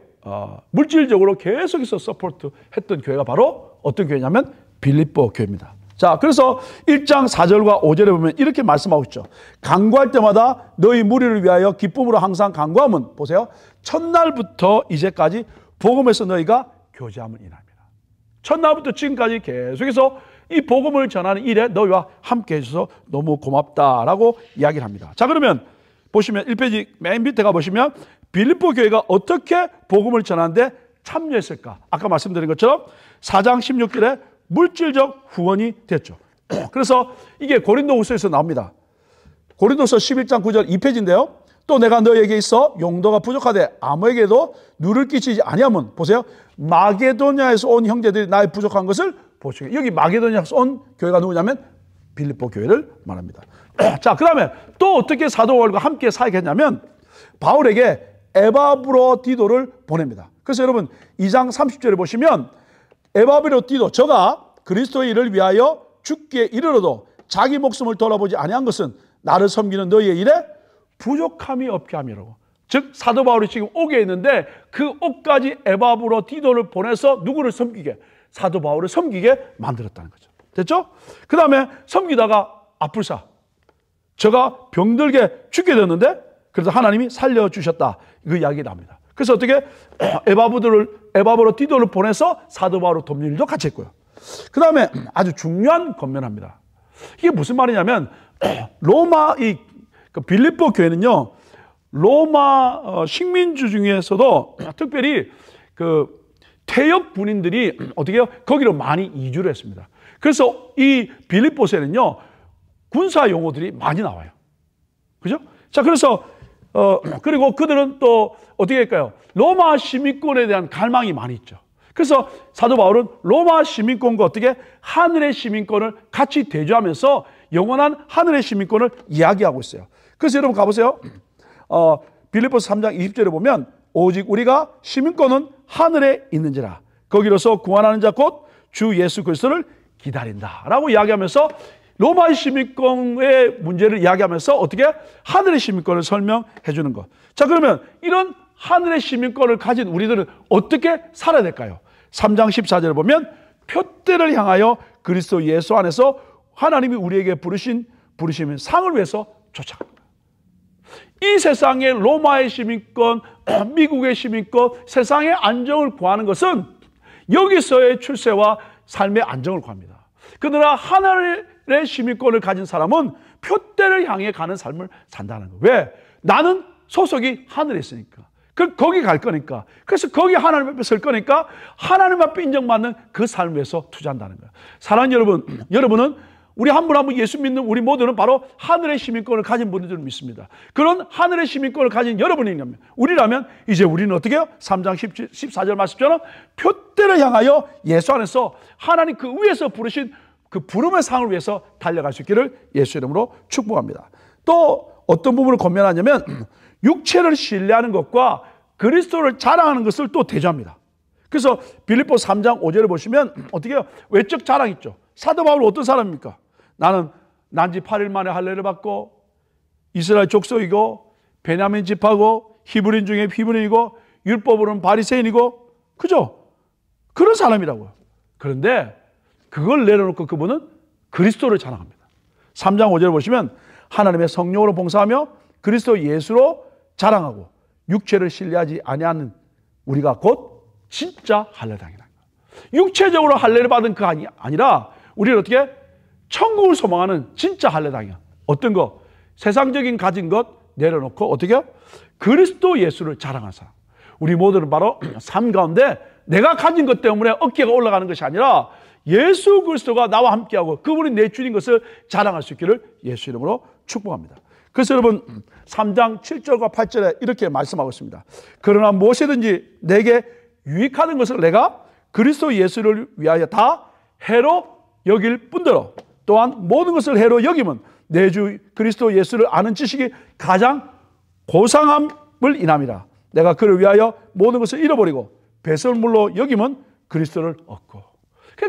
물질적으로 계속해서 서포트 했던 교회가 바로 어떤 교회냐면 빌립보 교회입니다. 자, 그래서 1장 4절과 5절에 보면 이렇게 말씀하고 있죠. 간구할 때마다 너희 무리를 위하여 기쁨으로 항상 간구함은 보세요. 첫날부터 이제까지 복음에서 너희가 교제함을 인합니다. 첫날부터 지금까지 계속해서 이 복음을 전하는 일에 너희와 함께 해주셔서 너무 고맙다라고 이야기를 합니다. 자, 그러면 보시면 1페이지 맨 밑에 가보시면 빌립보 교회가 어떻게 복음을 전하는데 참여했을까? 아까 말씀드린 것처럼 4장 16절에 물질적 후원이 됐죠. 그래서 이게 고린도후서에서 나옵니다. 고린도서 11장 9절 2페이지인데요. 또 내가 너에게 있어 용도가 부족하되 아무에게도 누를 끼치지 아니하면 보세요. 마게도냐에서 온 형제들이 나의 부족한 것을 보충해. 여기 마게도냐 온 교회가 누구냐면 빌립보 교회를 말합니다. 자, 그 다음에 또 어떻게 사도 바울과 함께 사역했냐면 바울에게 에바브로디도를 보냅니다. 그래서 여러분 2장 30절에 보시면 에바브로디도 저가 그리스도의 일을 위하여 죽기에 이르러도 자기 목숨을 돌아보지 아니한 것은 나를 섬기는 너희의 일에 부족함이 없게 함이라고. 즉 사도 바울이 지금 옥에 있는데 그 옥까지 에바브로디도를 보내서 누구를 섬기게? 사도 바울을 섬기게 만들었다는 거죠. 됐죠? 그 다음에 섬기다가 아뿔사 저가 병들게 죽게 됐는데 그래서 하나님이 살려주셨다. 그 이야기 나옵니다. 그래서 어떻게 에바브로디도를 보내서 사도 바울을 돕는 일도 같이 했고요. 그 다음에 아주 중요한 권면합니다. 이게 무슨 말이냐면 로마 그 빌립보 교회는요 로마 식민주 중에서도 특별히 그 퇴역 군인들이 어떻게 해요? 거기로 많이 이주를 했습니다. 그래서 이 빌립보서에는요 군사 용어들이 많이 나와요. 그죠? 자, 그래서 그리고 그들은 또 어떻게 할까요? 로마 시민권에 대한 갈망이 많이 있죠. 그래서 사도 바울은 로마 시민권과 어떻게 하늘의 시민권을 같이 대조하면서 영원한 하늘의 시민권을 이야기하고 있어요. 그래서 여러분 가보세요. 빌립보서 3장 20절에 보면 오직 우리가 시민권은 하늘에 있는지라 거기로서 구원하는 자 곧 주 예수 그리스도를 기다린다라고 이야기하면서 로마의 시민권의 문제를 이야기하면서 어떻게 하늘의 시민권을 설명해 주는 것. 자, 그러면 이런 하늘의 시민권을 가진 우리들은 어떻게 살아야 될까요? 3장 14절을 보면 표대를 향하여 그리스도 예수 안에서 하나님이 우리에게 부르시면 상을 위해서 쫓아갑니다. 이 세상의 로마의 시민권, 미국의 시민권, 세상의 안정을 구하는 것은 여기서의 출세와 삶의 안정을 구합니다. 그러나 하늘의 시민권을 가진 사람은 표대를 향해 가는 삶을 산다는 거예요. 왜? 나는 소속이 하늘에 있으니까. 거기 갈 거니까. 그래서 거기 하나님 앞에 설 거니까 하나님 앞에 인정받는 그 삶을 위해서 투자한다는 거예요. 사랑하는 여러분, 여러분은 우리 한 분 한 분 예수 믿는 우리 모두는 바로 하늘의 시민권을 가진 분들을 믿습니다. 그런 하늘의 시민권을 가진 여러분이라면, 우리라면 이제 우리는 어떻게 해요? 3장 14절 말씀처럼 표대를 향하여 예수 안에서 하나님 그 위에서 부르신 그 부름의 상을 위해서 달려갈 수 있기를 예수 이름으로 축복합니다. 또 어떤 부분을 권면하냐면 육체를 신뢰하는 것과 그리스도를 자랑하는 것을 또 대조합니다. 그래서 빌립보 3장 5절을 보시면 어떻게 해요? 외적 자랑 있죠. 사도 바울은 어떤 사람입니까? 나는 난지 8일 만에 할례를 받고 이스라엘 족속이고 베냐민 집하고 히브리인 중에 히브리인이고 율법으로는 바리새인이고 그죠? 그런 사람이라고요. 그런데 그걸 내려놓고 그분은 그리스도를 자랑합니다. 3장 5절을 보시면 하나님의 성령으로 봉사하며 그리스도 예수로 자랑하고 육체를 신뢰하지 아니하는 우리가 곧 진짜 할례당이라는 거예요. 육체적으로 할례를 받은 그 아니라 우리는 어떻게 천국을 소망하는 진짜 할례당이야. 어떤 거? 세상적인 가진 것 내려놓고 어떻게 해요? 그리스도 예수를 자랑하는 사람. 우리 모두는 바로 삶 가운데 내가 가진 것 때문에 어깨가 올라가는 것이 아니라 예수 그리스도가 나와 함께하고 그분이 내 주인 것을 자랑할 수 있기를 예수 이름으로 축복합니다. 그래서 여러분 3장 7절과 8절에 이렇게 말씀하고 있습니다. 그러나 무엇이든지 내게 유익하는 것을 내가 그리스도 예수를 위하여 다 해로 여길 뿐더러 또한 모든 것을 해로 여기면 내 주 그리스도 예수를 아는 지식이 가장 고상함을 인함이라. 내가 그를 위하여 모든 것을 잃어버리고 배설물로 여기면 그리스도를 얻고.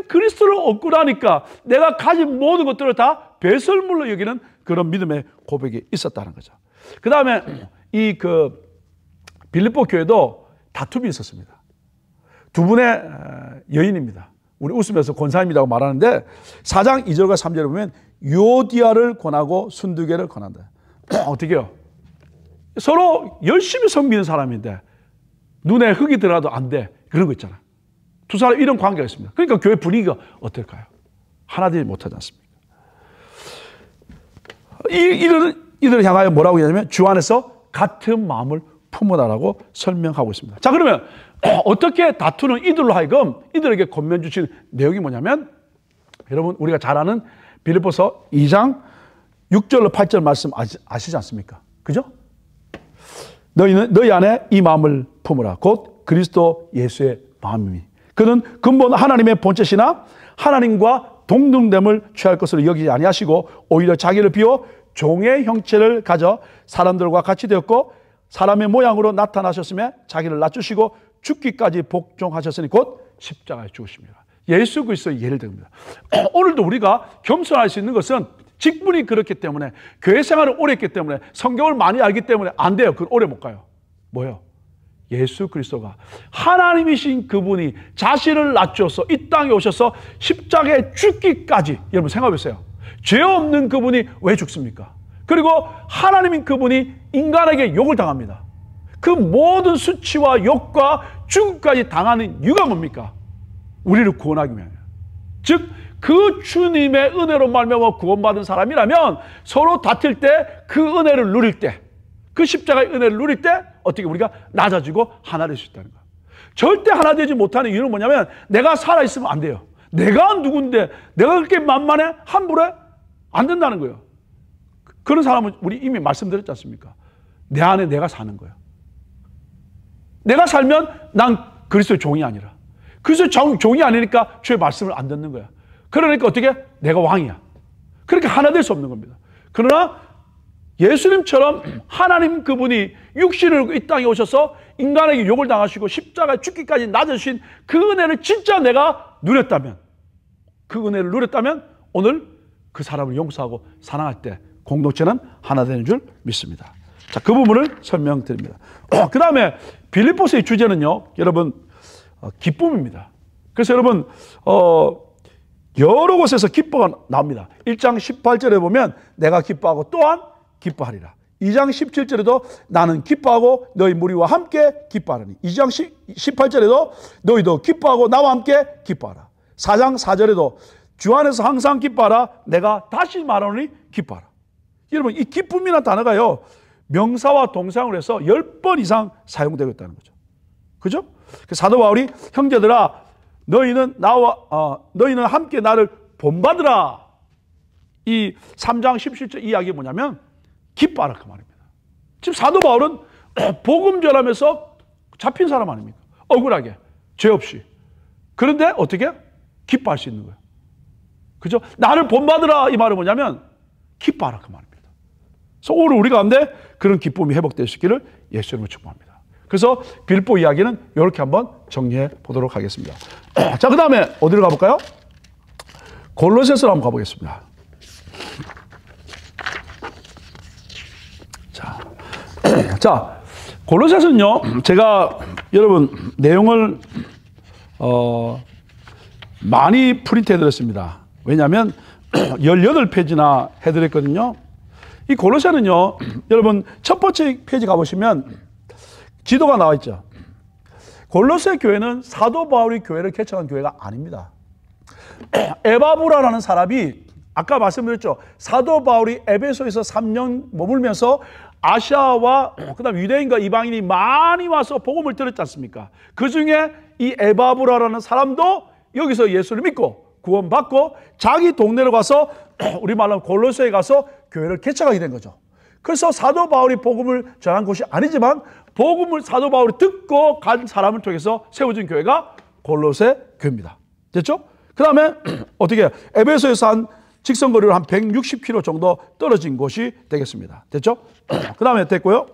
그리스도를 얻고라니까 내가 가진 모든 것들을 다 배설물로 여기는 그런 믿음의 고백이 있었다는 거죠. 그 다음에 이 빌립보 교회도 다툼이 있었습니다. 두 분의 여인입니다. 우리 웃으면서 권사님이라고 말하는데 4장 2절과 3절에 보면 요디아를 권하고 순두개를 권한다. 어떻게 해요? 서로 열심히 섬기는 사람인데 눈에 흙이 들어가도 안 돼. 그런 거 있잖아요. 두 사람 이런 관계가 있습니다. 그러니까 교회 분위기가 어떨까요? 하나 되지 못하지 않습니까? 이들을 향하여 뭐라고 하냐면 주 안에서 같은 마음을 품으라라고 설명하고 있습니다. 자, 그러면 어떻게 다투는 이들로 하여금 이들에게 권면 주신 내용이 뭐냐면 여러분 우리가 잘 아는 빌립보서 2장 6절로 8절 말씀 아시지 않습니까? 그죠? 너희 안에 이 마음을 품으라 곧 그리스도 예수의 마음이니 그는 근본 하나님의 본체시나 하나님과 동등됨을 취할 것으로 여기지 아니하시고 오히려 자기를 비워 종의 형체를 가져 사람들과 같이 되었고 사람의 모양으로 나타나셨으며 자기를 낮추시고 죽기까지 복종하셨으니 곧 십자가에 죽으십니다. 예수 그리스도의 예를 듭니다. 오늘도 우리가 겸손할 수 있는 것은 직분이 그렇기 때문에, 교회 생활을 오래 했기 때문에, 성경을 많이 알기 때문에 안 돼요. 그건 오래 못 가요. 뭐요? 예수 그리스도가 하나님이신 그분이 자신을 낮춰서 이 땅에 오셔서 십자가에 죽기까지, 여러분 생각해 보세요. 죄 없는 그분이 왜 죽습니까? 그리고 하나님인 그분이 인간에게 욕을 당합니다. 그 모든 수치와 욕과 죽음까지 당하는 이유가 뭡니까? 우리를 구원하기 위함이에요. 즉 그 주님의 은혜로 말미암아 구원받은 사람이라면 서로 다툴 때 그 은혜를 누릴 때, 그 십자가의 은혜를 누릴 때 어떻게 우리가 낮아지고 하나 될 수 있다는 거예요. 절대 하나 되지 못하는 이유는 뭐냐면 내가 살아있으면 안 돼요. 내가 누군데 내가 그렇게 만만해? 함부로 해? 안 된다는 거예요. 그런 사람은 우리 이미 말씀드렸지 않습니까? 내 안에 내가 사는 거예요. 내가 살면 난 그리스도의 종이 아니라, 그리스도의 종이 아니니까 주의 말씀을 안 듣는 거야. 그러니까 어떻게? 내가 왕이야. 그렇게 하나 될 수 없는 겁니다. 그러나 예수님처럼 하나님 그분이 육신을 이 땅에 오셔서 인간에게 욕을 당하시고 십자가에 죽기까지 낮으신 그 은혜를 진짜 내가 누렸다면, 그 은혜를 누렸다면 오늘 그 사람을 용서하고 사랑할 때 공동체는 하나 되는 줄 믿습니다. 자, 그 부분을 설명드립니다. 그 다음에 빌립보서의 주제는요, 여러분, 기쁨입니다. 그래서 여러분, 여러 곳에서 기뻐가 나옵니다. 1장 18절에 보면 내가 기뻐하고 또한 기뻐하리라. 2장 17절에도 나는 기뻐하고 너희 무리와 함께 기뻐하리니. 2장 18절에도 너희도 기뻐하고 나와 함께 기뻐하라. 4장 4절에도 주 안에서 항상 기뻐하라. 내가 다시 말하노니 기뻐하라. 여러분, 이 기쁨이라는 단어가요, 명사와 동사형으로 해서 10번 이상 사용되고 있다는 거죠. 그죠? 사도 바울이 형제들아 너희는 함께 나를 본받으라. 이 3장 17절 이야기가 뭐냐면 기뻐하라 그 말입니다. 지금 사도 바울은 복음 전하면서 잡힌 사람 아닙니까? 억울하게, 죄 없이. 그런데 어떻게? 기뻐할 수 있는 거예요. 그죠? 나를 본받으라 이 말은 뭐냐면 기뻐하라 그 말입니다. 그래서 오늘 우리 가운데 그런 기쁨이 회복될 수 있기를 예수 이름으로 축복합니다. 그래서 빌립보 이야기는 이렇게 한번 정리해 보도록 하겠습니다. 자, 그 다음에 어디로 가볼까요? 골로새서로 한번 가보겠습니다. 자, 골로새서는요, 제가 여러분 내용을 많이 프린트 해드렸습니다. 왜냐하면 18페이지나 해드렸거든요. 이 골로새는요, 여러분 첫 번째 페이지 가보시면 지도가 나와 있죠. 골로새 교회는 사도 바울이 교회를 개척한 교회가 아닙니다. 에바브라라는 사람이 아까 말씀드렸죠. 사도 바울이 에베소에서 3년 머물면서 아시아와 그다음 유대인과 이방인이 많이 와서 복음을 들었지 않습니까? 그 중에 이 에바브라라는 사람도 여기서 예수를 믿고 구원받고 자기 동네로 가서 우리 말로 골로새에 가서 교회를 개척하게 된 거죠. 그래서 사도 바울이 복음을 전한 곳이 아니지만 복음을 사도 바울이 듣고 간 사람을 통해서 세워진 교회가 골로새 교회입니다. 됐죠? 그 다음에 어떻게 해요? 에베소에서 한 직선거리로 한 160km 정도 떨어진 곳이 되겠습니다. 됐죠? 그 다음에 됐고요.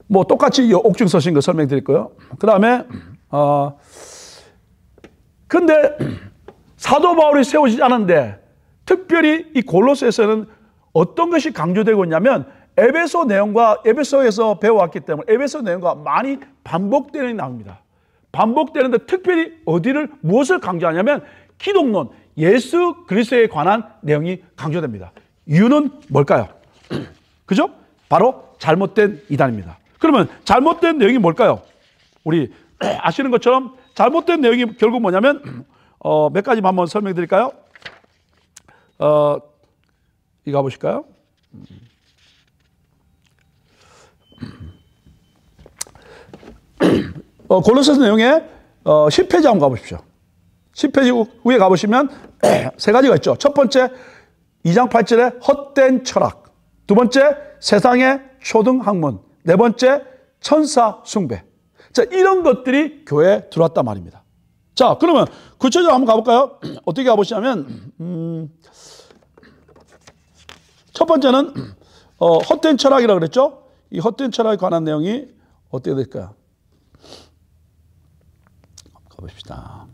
뭐 똑같이 옥중 서신 거 설명드릴 거예요. 그 다음에 근데 사도 바울이 세워지지 않았는데 특별히 이 골로새에서는 어떤 것이 강조되고 있냐면 에베소 내용과 에베소에서 배워왔기 때문에 에베소 내용과 많이 반복되는 게 나옵니다. 반복되는데 특별히 무엇을 강조하냐면 기독론, 예수 그리스도에 관한 내용이 강조됩니다. 이유는 뭘까요? 그죠? 바로 잘못된 이단입니다. 그러면 잘못된 내용이 뭘까요? 우리 아시는 것처럼 잘못된 내용이 결국 뭐냐면 몇 가지만 한번 설명드릴까요? 이거 가보실까요? 골로새서 내용에 10페이지 한번 가보십시오. 10페이지 위에 가보시면 세 가지가 있죠. 첫 번째 2장 8절에 헛된 철학, 두 번째 세상의 초등 학문, 네 번째 천사 숭배. 자, 이런 것들이 교회에 들어왔단 말입니다. 자, 그러면 구체적으로 한번 가볼까요? 어떻게 가보시냐면, 첫 번째는, 헛된 철학이라고 그랬죠? 이 헛된 철학에 관한 내용이 어떻게 될까요? 가봅시다.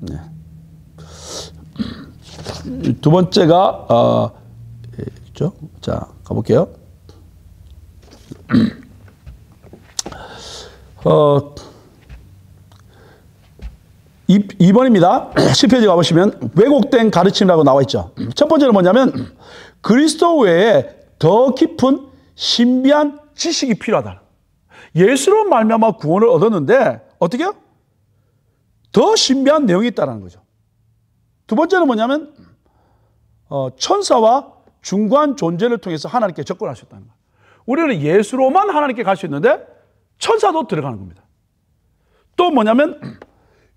네. 두 번째가, 있죠? 자, 가볼게요. 2번입니다. 10페이지 가보시면 왜곡된 가르침이라고 나와 있죠. 첫 번째는 뭐냐면 그리스도 외에 더 깊은 신비한 지식이 필요하다. 예수로 말미암아 구원을 얻었는데 어떻게 해요? 더 신비한 내용이 있다는 거죠. 두 번째는 뭐냐면 천사와 중고한 존재를 통해서 하나님께 접근하셨다는 거예요. 우리는 예수로만 하나님께 갈 수 있는데 천사도 들어가는 겁니다. 또 뭐냐면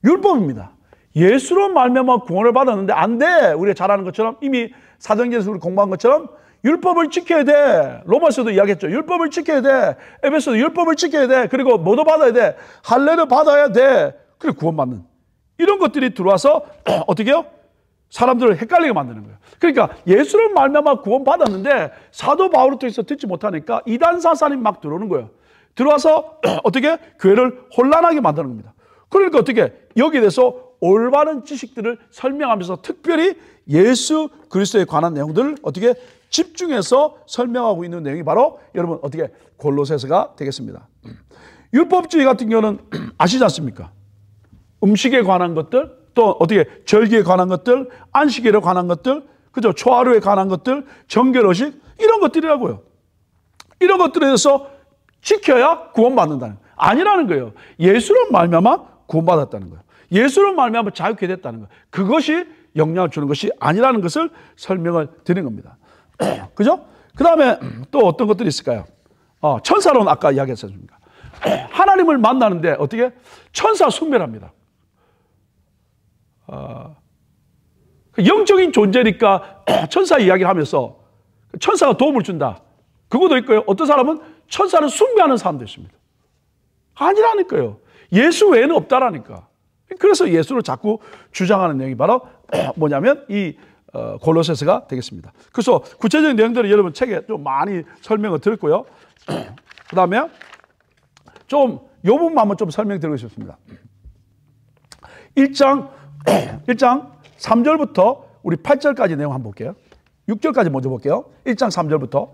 율법입니다. 예수로 말미암아 구원을 받았는데 안 돼. 우리가 잘 아는 것처럼 이미 사도행전에서 우리 공부한 것처럼 율법을 지켜야 돼. 로마서도 이야기했죠. 율법을 지켜야 돼. 에베소도 율법을 지켜야 돼. 그리고 뭐도 받아야 돼. 할례를 받아야 돼. 그리고 구원받는. 이런 것들이 들어와서 어떻게 해요? 사람들을 헷갈리게 만드는 거예요. 그러니까 예수로 말미암아 구원받았는데 사도 바울을 통해서 듣지 못하니까 이단 사상이 막 들어오는 거예요. 들어와서 어떻게 교회를 혼란하게 만드는 겁니다. 그러니까 어떻게 여기에 대해서 올바른 지식들을 설명하면서 특별히 예수 그리스도에 관한 내용들을 어떻게 집중해서 설명하고 있는 내용이 바로 여러분 어떻게 골로새서가 되겠습니다. 율법주의 같은 경우는 아시지 않습니까? 음식에 관한 것들, 또 어떻게 절기에 관한 것들, 안식일에 관한 것들, 그죠? 초하루에 관한 것들, 정결의식 이런 것들이라고요. 이런 것들에 대해서 지켜야 구원받는다는 거예요. 아니라는 거예요. 예수로 말미암아 구원받았다는 거예요. 예수로 말미암아 자유케 됐다는 거예요. 그것이 영향을 주는 것이 아니라는 것을 설명을 드린 겁니다. 그죠? 그 다음에 또 어떤 것들이 있을까요? 천사론 아까 이야기했었습니까? 하나님을 만나는데 어떻게? 천사 숭배합니다. 영적인 존재니까 천사 이야기를 하면서 천사가 도움을 준다. 그것도 있고요. 어떤 사람은 천사를 숭배하는 사람도 있습니다. 아니라니까요. 예수 외에는 없다라니까. 그래서 예수를 자꾸 주장하는 내용이 바로 뭐냐면 이 골로새서가 되겠습니다. 그래서 구체적인 내용들을 여러분 책에 좀 많이 설명을 드렸고요. 그 다음에 좀 이 부분만 한번 좀 설명드리고 싶습니다. 1장 3절부터 우리 8절까지 내용 한번 볼게요. 6절까지 먼저 볼게요. 1장 3절부터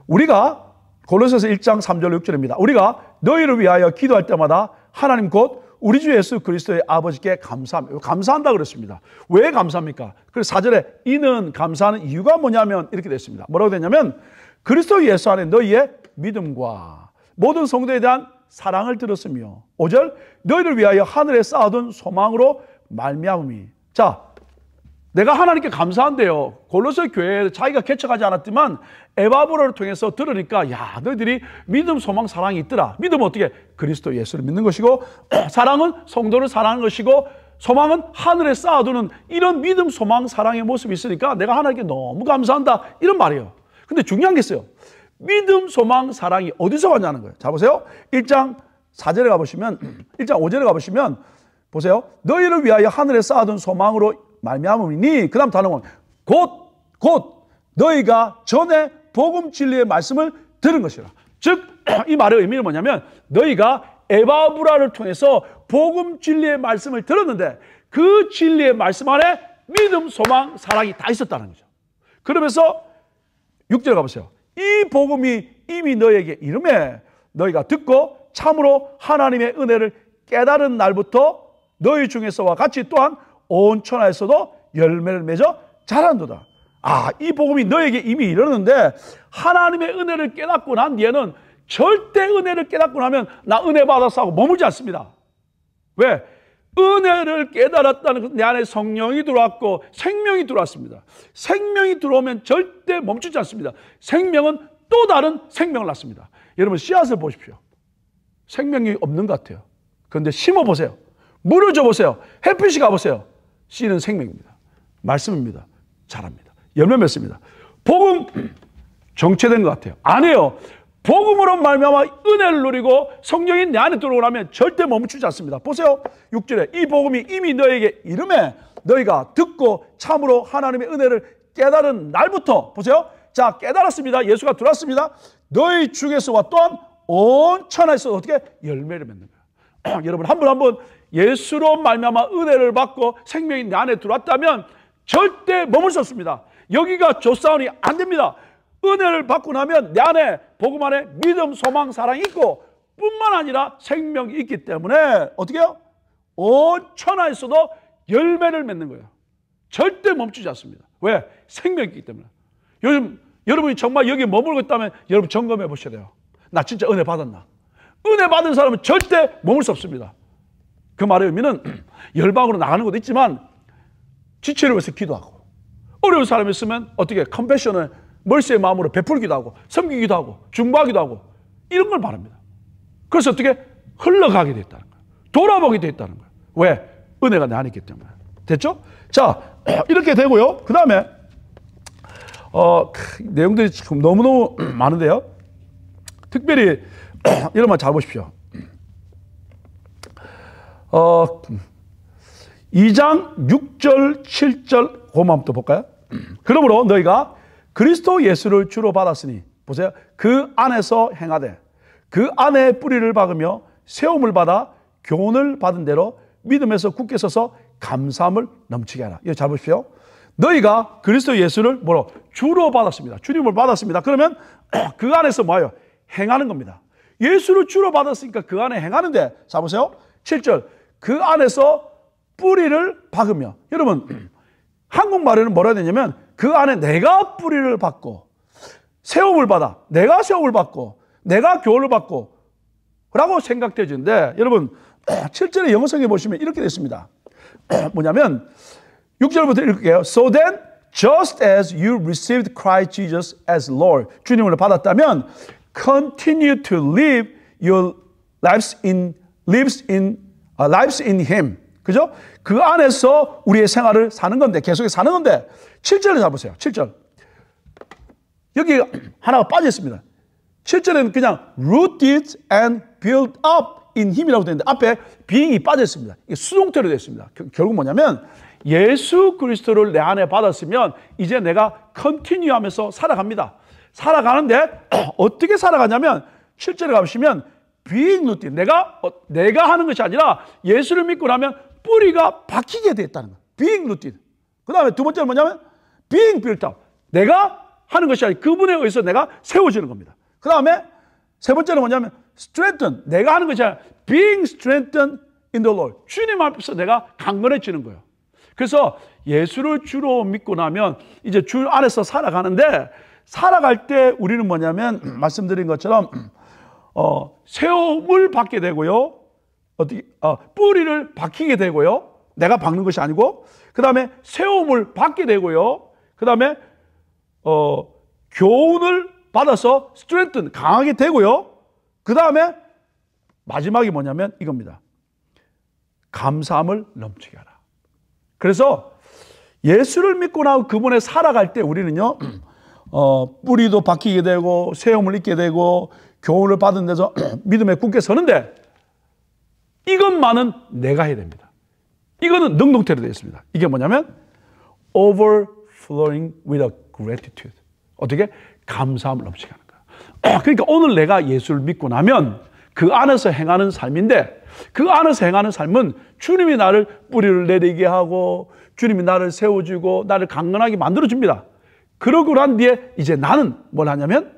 우리가 골로새서 1장 3절 6절입니다. 우리가 너희를 위하여 기도할 때마다 하나님 곧 우리 주 예수 그리스도의 아버지께 감사한다 그랬습니다. 왜 감사합니까? 그래서 4절에 이는 감사하는 이유가 뭐냐면 이렇게 됐습니다. 뭐라고 됐냐면 그리스도 예수 안에 너희의 믿음과 모든 성도에 대한 사랑을 들었으며 5절 너희를 위하여 하늘에 쌓아둔 소망으로 말미암음이. 자, 내가 하나님께 감사한데요. 골로새 교회에 자기가 개척하지 않았지만 에바브로를 통해서 들으니까 야, 너희들이 믿음, 소망, 사랑이 있더라. 믿음은 어떻게? 그리스도 예수를 믿는 것이고 사랑은 성도를 사랑하는 것이고 소망은 하늘에 쌓아두는 이런 믿음, 소망, 사랑의 모습이 있으니까 내가 하나님께 너무 감사한다. 이런 말이에요. 근데 중요한 게 있어요. 믿음, 소망, 사랑이 어디서 왔냐는 거예요. 자, 보세요. 1장 4절에 가보시면 1장 5절에 가보시면 보세요. 너희를 위하여 하늘에 쌓아둔 소망으로 말미암음이니 그 다음 단어는 곧 너희가 전에 복음 진리의 말씀을 들은 것이라. 즉 이 말의 의미는 뭐냐면 너희가 에바브라를 통해서 복음 진리의 말씀을 들었는데 그 진리의 말씀 안에 믿음, 소망, 사랑이 다 있었다는 거죠. 그러면서 6절에 가보세요. 이 복음이 이미 너희에게 이름에 너희가 듣고 참으로 하나님의 은혜를 깨달은 날부터 너희 중에서와 같이 또한 온 천하에서도 열매를 맺어 자란도다. 이 복음이 너에게 이미 이르는데 하나님의 은혜를 깨닫고 난 뒤에는 절대 은혜를 깨닫고 나면 나 은혜 받았어 하고 머물지 않습니다. 왜? 은혜를 깨달았다는 것은 내 안에 성령이 들어왔고 생명이 들어왔습니다. 생명이 들어오면 절대 멈추지 않습니다. 생명은 또 다른 생명을 낳습니다. 여러분 씨앗을 보십시오. 생명이 없는 것 같아요. 그런데 심어보세요. 물을 줘보세요. 햇빛이 가보세요. 씨는 생명입니다. 말씀입니다. 자랍니다. 열매 맺습니다. 복음 정체된 것 같아요. 아니에요. 복음으로 말미암아 은혜를 누리고 성령이 내 안에 들어오라면 절대 멈추지 않습니다. 보세요. 6절에 이 복음이 이미 너에게 이름에 너희가 듣고 참으로 하나님의 은혜를 깨달은 날부터 보세요. 자, 깨달았습니다. 예수가 들어왔습니다. 너희 중에서와 또한 온 천하에서 어떻게 열매를 맺는 거예요. 여러분 한 번 예수로 말미암아 은혜를 받고 생명이 내 안에 들어왔다면 절대 머물 수 없습니다. 여기가 조사원이 안 됩니다. 은혜를 받고 나면 내 안에 복음 안에 믿음, 소망, 사랑이 있고 뿐만 아니라 생명이 있기 때문에 어떻게 해요? 온 천하에서도 열매를 맺는 거예요. 절대 멈추지 않습니다. 왜? 생명이 있기 때문에. 요즘 여러분이 정말 여기 머물고 있다면 여러분 점검해 보셔야 돼요. 나 진짜 은혜 받았나? 은혜 받은 사람은 절대 머물 수 없습니다. 그 말의 의미는 열방으로 나가는 것도 있지만 지체를 위해서 기도하고 어려운 사람이 있으면 어떻게 컴패션을 멀시의 마음으로 베풀기도 하고 섬기기도 하고 중보하기도 하고 이런 걸 말합니다. 그래서 어떻게 흘러가게 됐다는 거예요. 돌아보게 됐다는 거예요. 왜? 은혜가 내 안에 있기 때문에. 됐죠? 자, 이렇게 되고요. 그 다음에 내용들이 지금 너무너무 많은데요. 특별히 이런 말 잘 보십시오. 2장 6절 7절 그것만 또 볼까요? 그러므로 너희가 그리스도 예수를 주로 받았으니 보세요. 그 안에서 행하되 그 안에 뿌리를 박으며 세움을 받아 교훈을 받은 대로 믿음에서 굳게 서서 감사함을 넘치게 하라. 이거 잘 보십시오. 너희가 그리스도 예수를 뭐로? 주로 받았습니다. 주님을 받았습니다. 그러면 그 안에서 뭐예요? 행하는 겁니다. 예수를 주로 받았으니까 그 안에 행하는데 자 보세요. 7절 그 안에서 뿌리를 박으며 여러분 한국말에는 뭐라 해야 되냐면 그 안에 내가 뿌리를 받고 세움을 받아 내가 세움을 받고 내가 교훈을 받고 라고 생각되지는데 여러분 7절의 영어성에 보시면 이렇게 되어 있습니다. 뭐냐면 6절부터 읽을게요. So then just as you received Christ Jesus as Lord 주님을 받았다면 continue to live your lives in Him. 그죠? 그 안에서 우리의 생활을 사는 건데 계속 사는 건데 7절을 잡으세요. 7절. 여기 하나가 빠져 있습니다. 7절에는 그냥 rooted and built up in Him이라고 되어 있는데 앞에 being이 빠져 있습니다. 이게 수동태로 되어 있습니다. 결국 뭐냐면 예수 그리스도를 내 안에 받았으면 이제 내가 continue 하면서 살아갑니다. 살아가는데 어떻게 살아가냐면 7절에 가보시면 being rooted 내가 하는 것이 아니라 예수를 믿고 나면 뿌리가 박히게 되었다는 거예요. being rooted. 그 다음에 두 번째는 뭐냐면 being built up 내가 하는 것이 아니라 그분에 의해서 내가 세워지는 겁니다. 그 다음에 세 번째는 뭐냐면 strengthen 내가 하는 것이 아니라 being strengthened in the Lord 주님 앞에서 내가 강건해지는 거예요. 그래서 예수를 주로 믿고 나면 이제 주 안에서 살아가는데 살아갈 때 우리는 뭐냐면 말씀드린 것처럼 세움을 받게 되고요. 뿌리를 박히게 되고요. 내가 박는 것이 아니고 그 다음에 세움을 받게 되고요. 그 다음에 교훈을 받아서 strengthen 강하게 되고요. 그 다음에 마지막이 뭐냐면 이겁니다. 감사함을 넘치게 하라. 그래서 예수를 믿고 나서 그분에 살아갈 때 우리는요 뿌리도 박히게 되고 세움을 입게 되고 교훈을 받은 데서 믿음에 굳게 서는데 이것만은 내가 해야 됩니다. 이거는 능동태로 되어 있습니다. 이게 뭐냐면 overflowing with a gratitude 어떻게? 감사함을 넘치게 하는 거예요. 그러니까 오늘 내가 예수를 믿고 나면 그 안에서 행하는 삶인데 그 안에서 행하는 삶은 주님이 나를 뿌리를 내리게 하고 주님이 나를 세워주고 나를 강건하게 만들어줍니다. 그러고 난 뒤에 이제 나는 뭘 하냐면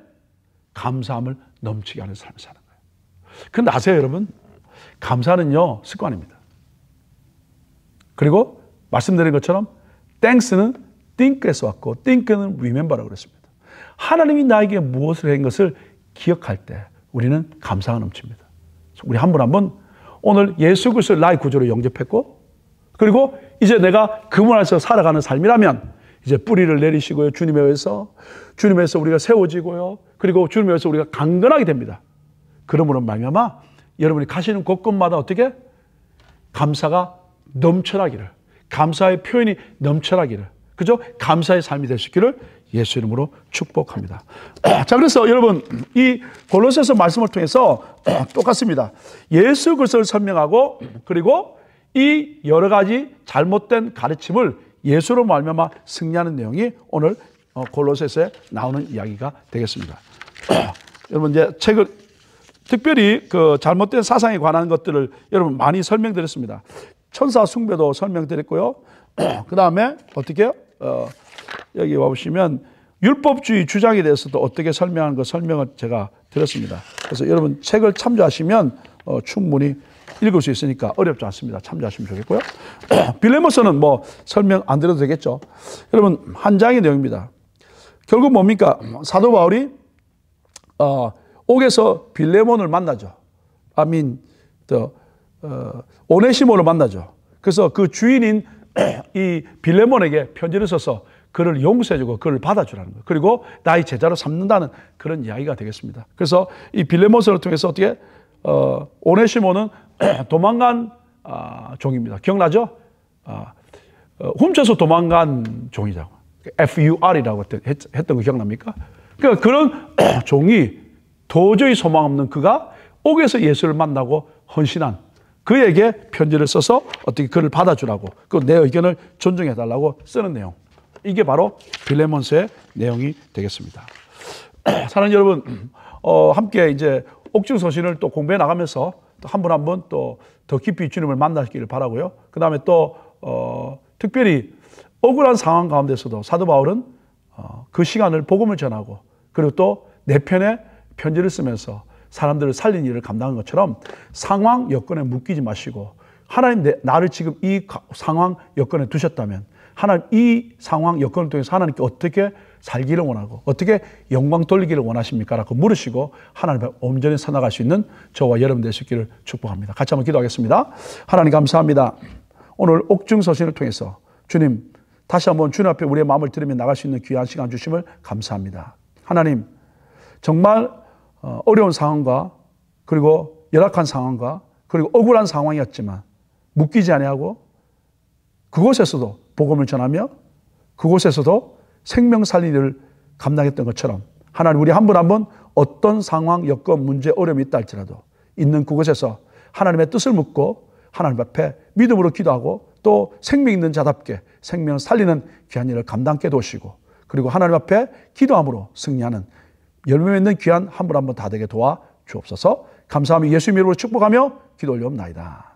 감사함을 넘치게 하는 삶을 사는 거예요. 근데 아세요 여러분? 감사는요 습관입니다. 그리고 말씀드린 것처럼 thanks는 think에서 왔고 think는 remember라고 그랬습니다. 하나님이 나에게 무엇을 한 것을 기억할 때 우리는 감사가 넘칩니다. 우리 한 분 한 분 오늘 예수 그리스도를 나의 구주로 영접했고 그리고 이제 내가 그분 안에서 살아가는 삶이라면 이제 뿌리를 내리시고요. 주님에 의해서 우리가 세워지고요. 그리고 주님에 의해서 우리가 강건하게 됩니다. 그러므로 말미암아 여러분이 가시는 곳곳마다 어떻게? 감사가 넘쳐나기를 감사의 표현이 넘쳐나기를 그죠? 감사의 삶이 될 수 있기를 예수 이름으로 축복합니다. 자, 그래서 여러분 이 골로새서 말씀을 통해서 똑같습니다. 예수 그리스도를 설명하고 그리고 이 여러 가지 잘못된 가르침을 예수로 말미암아 승리하는 내용이 오늘 골로새서에 나오는 이야기가 되겠습니다. 여러분 이제 책을 특별히 그 잘못된 사상에 관한 것들을 여러분 많이 설명드렸습니다. 천사 숭배도 설명드렸고요. 그 다음에 어떻게 해요? 여기 와보시면 율법주의 주장에 대해서도 어떻게 설명하는 거 설명을 제가 드렸습니다. 그래서 여러분 책을 참조하시면 충분히 읽을 수 있으니까 어렵지 않습니다. 참조하시면 좋겠고요. 빌레모스는 뭐 설명 안 드려도 되겠죠. 여러분 한 장의 내용입니다. 결국 뭡니까? 사도 바울이 옥에서 빌레몬을 만나죠. 오네시모를 만나죠. 그래서 그 주인인 이 빌레몬에게 편지를 써서 그를 용서해주고 그를 받아주라는 거예요. 그리고 나의 제자로 삼는다는 그런 이야기가 되겠습니다. 그래서 이 빌레몬서를 통해서 어떻게 오네시모는 도망간 종입니다. 기억나죠? 훔쳐서 도망간 종이죠. FUR이라고 했던 거 기억납니까? 그러니까 그런 종이 도저히 소망 없는 그가 옥에서 예수를 만나고 헌신한 그에게 편지를 써서 어떻게 그를 받아주라고 그 내 의견을 존중해달라고 쓰는 내용. 이게 바로 빌레몬서의 내용이 되겠습니다. 사랑하는 여러분, 함께 이제 옥중서신을 또 공부해 나가면서 한 분 한 분 또 더 깊이 주님을 만나기를 바라고요. 그 다음에 또 특별히 억울한 상황 가운데서도 사도 바울은 그 시간을 복음을 전하고 그리고 또 내 편에 편지를 쓰면서 사람들을 살린 일을 감당한 것처럼 상황 여건에 묶이지 마시고 하나님 나를 지금 이 상황 여건에 두셨다면 하나님 이 상황 여건을 통해서 하나님께 어떻게 살기를 원하고 어떻게 영광 돌리기를 원하십니까? 라고 물으시고 하나님 앞에 온전히 서나갈 수 있는 저와 여러분 될 수 있기를 축복합니다. 같이 한번 기도하겠습니다. 하나님 감사합니다. 오늘 옥중서신을 통해서 주님 다시 한번 주님 앞에 우리의 마음을 들으며 나갈 수 있는 귀한 시간 주심을 감사합니다. 하나님 정말 어려운 상황과 그리고 열악한 상황과 그리고 억울한 상황이었지만 묶이지 아니하고 그곳에서도 복음을 전하며 그곳에서도 생명 살리는 일을 감당했던 것처럼 하나님 우리 한 분 한 분 어떤 상황, 여건, 문제, 어려움이 있다 할지라도 있는 그곳에서 하나님의 뜻을 묻고 하나님 앞에 믿음으로 기도하고 또 생명 있는 자답게 생명을 살리는 귀한 일을 감당케 도우시고 그리고 하나님 앞에 기도함으로 승리하는 열매 맺는 귀한 한 분 한 분 다 되게 도와 주옵소서. 감사하며 예수님 이름으로 축복하며 기도 올려옵나이다.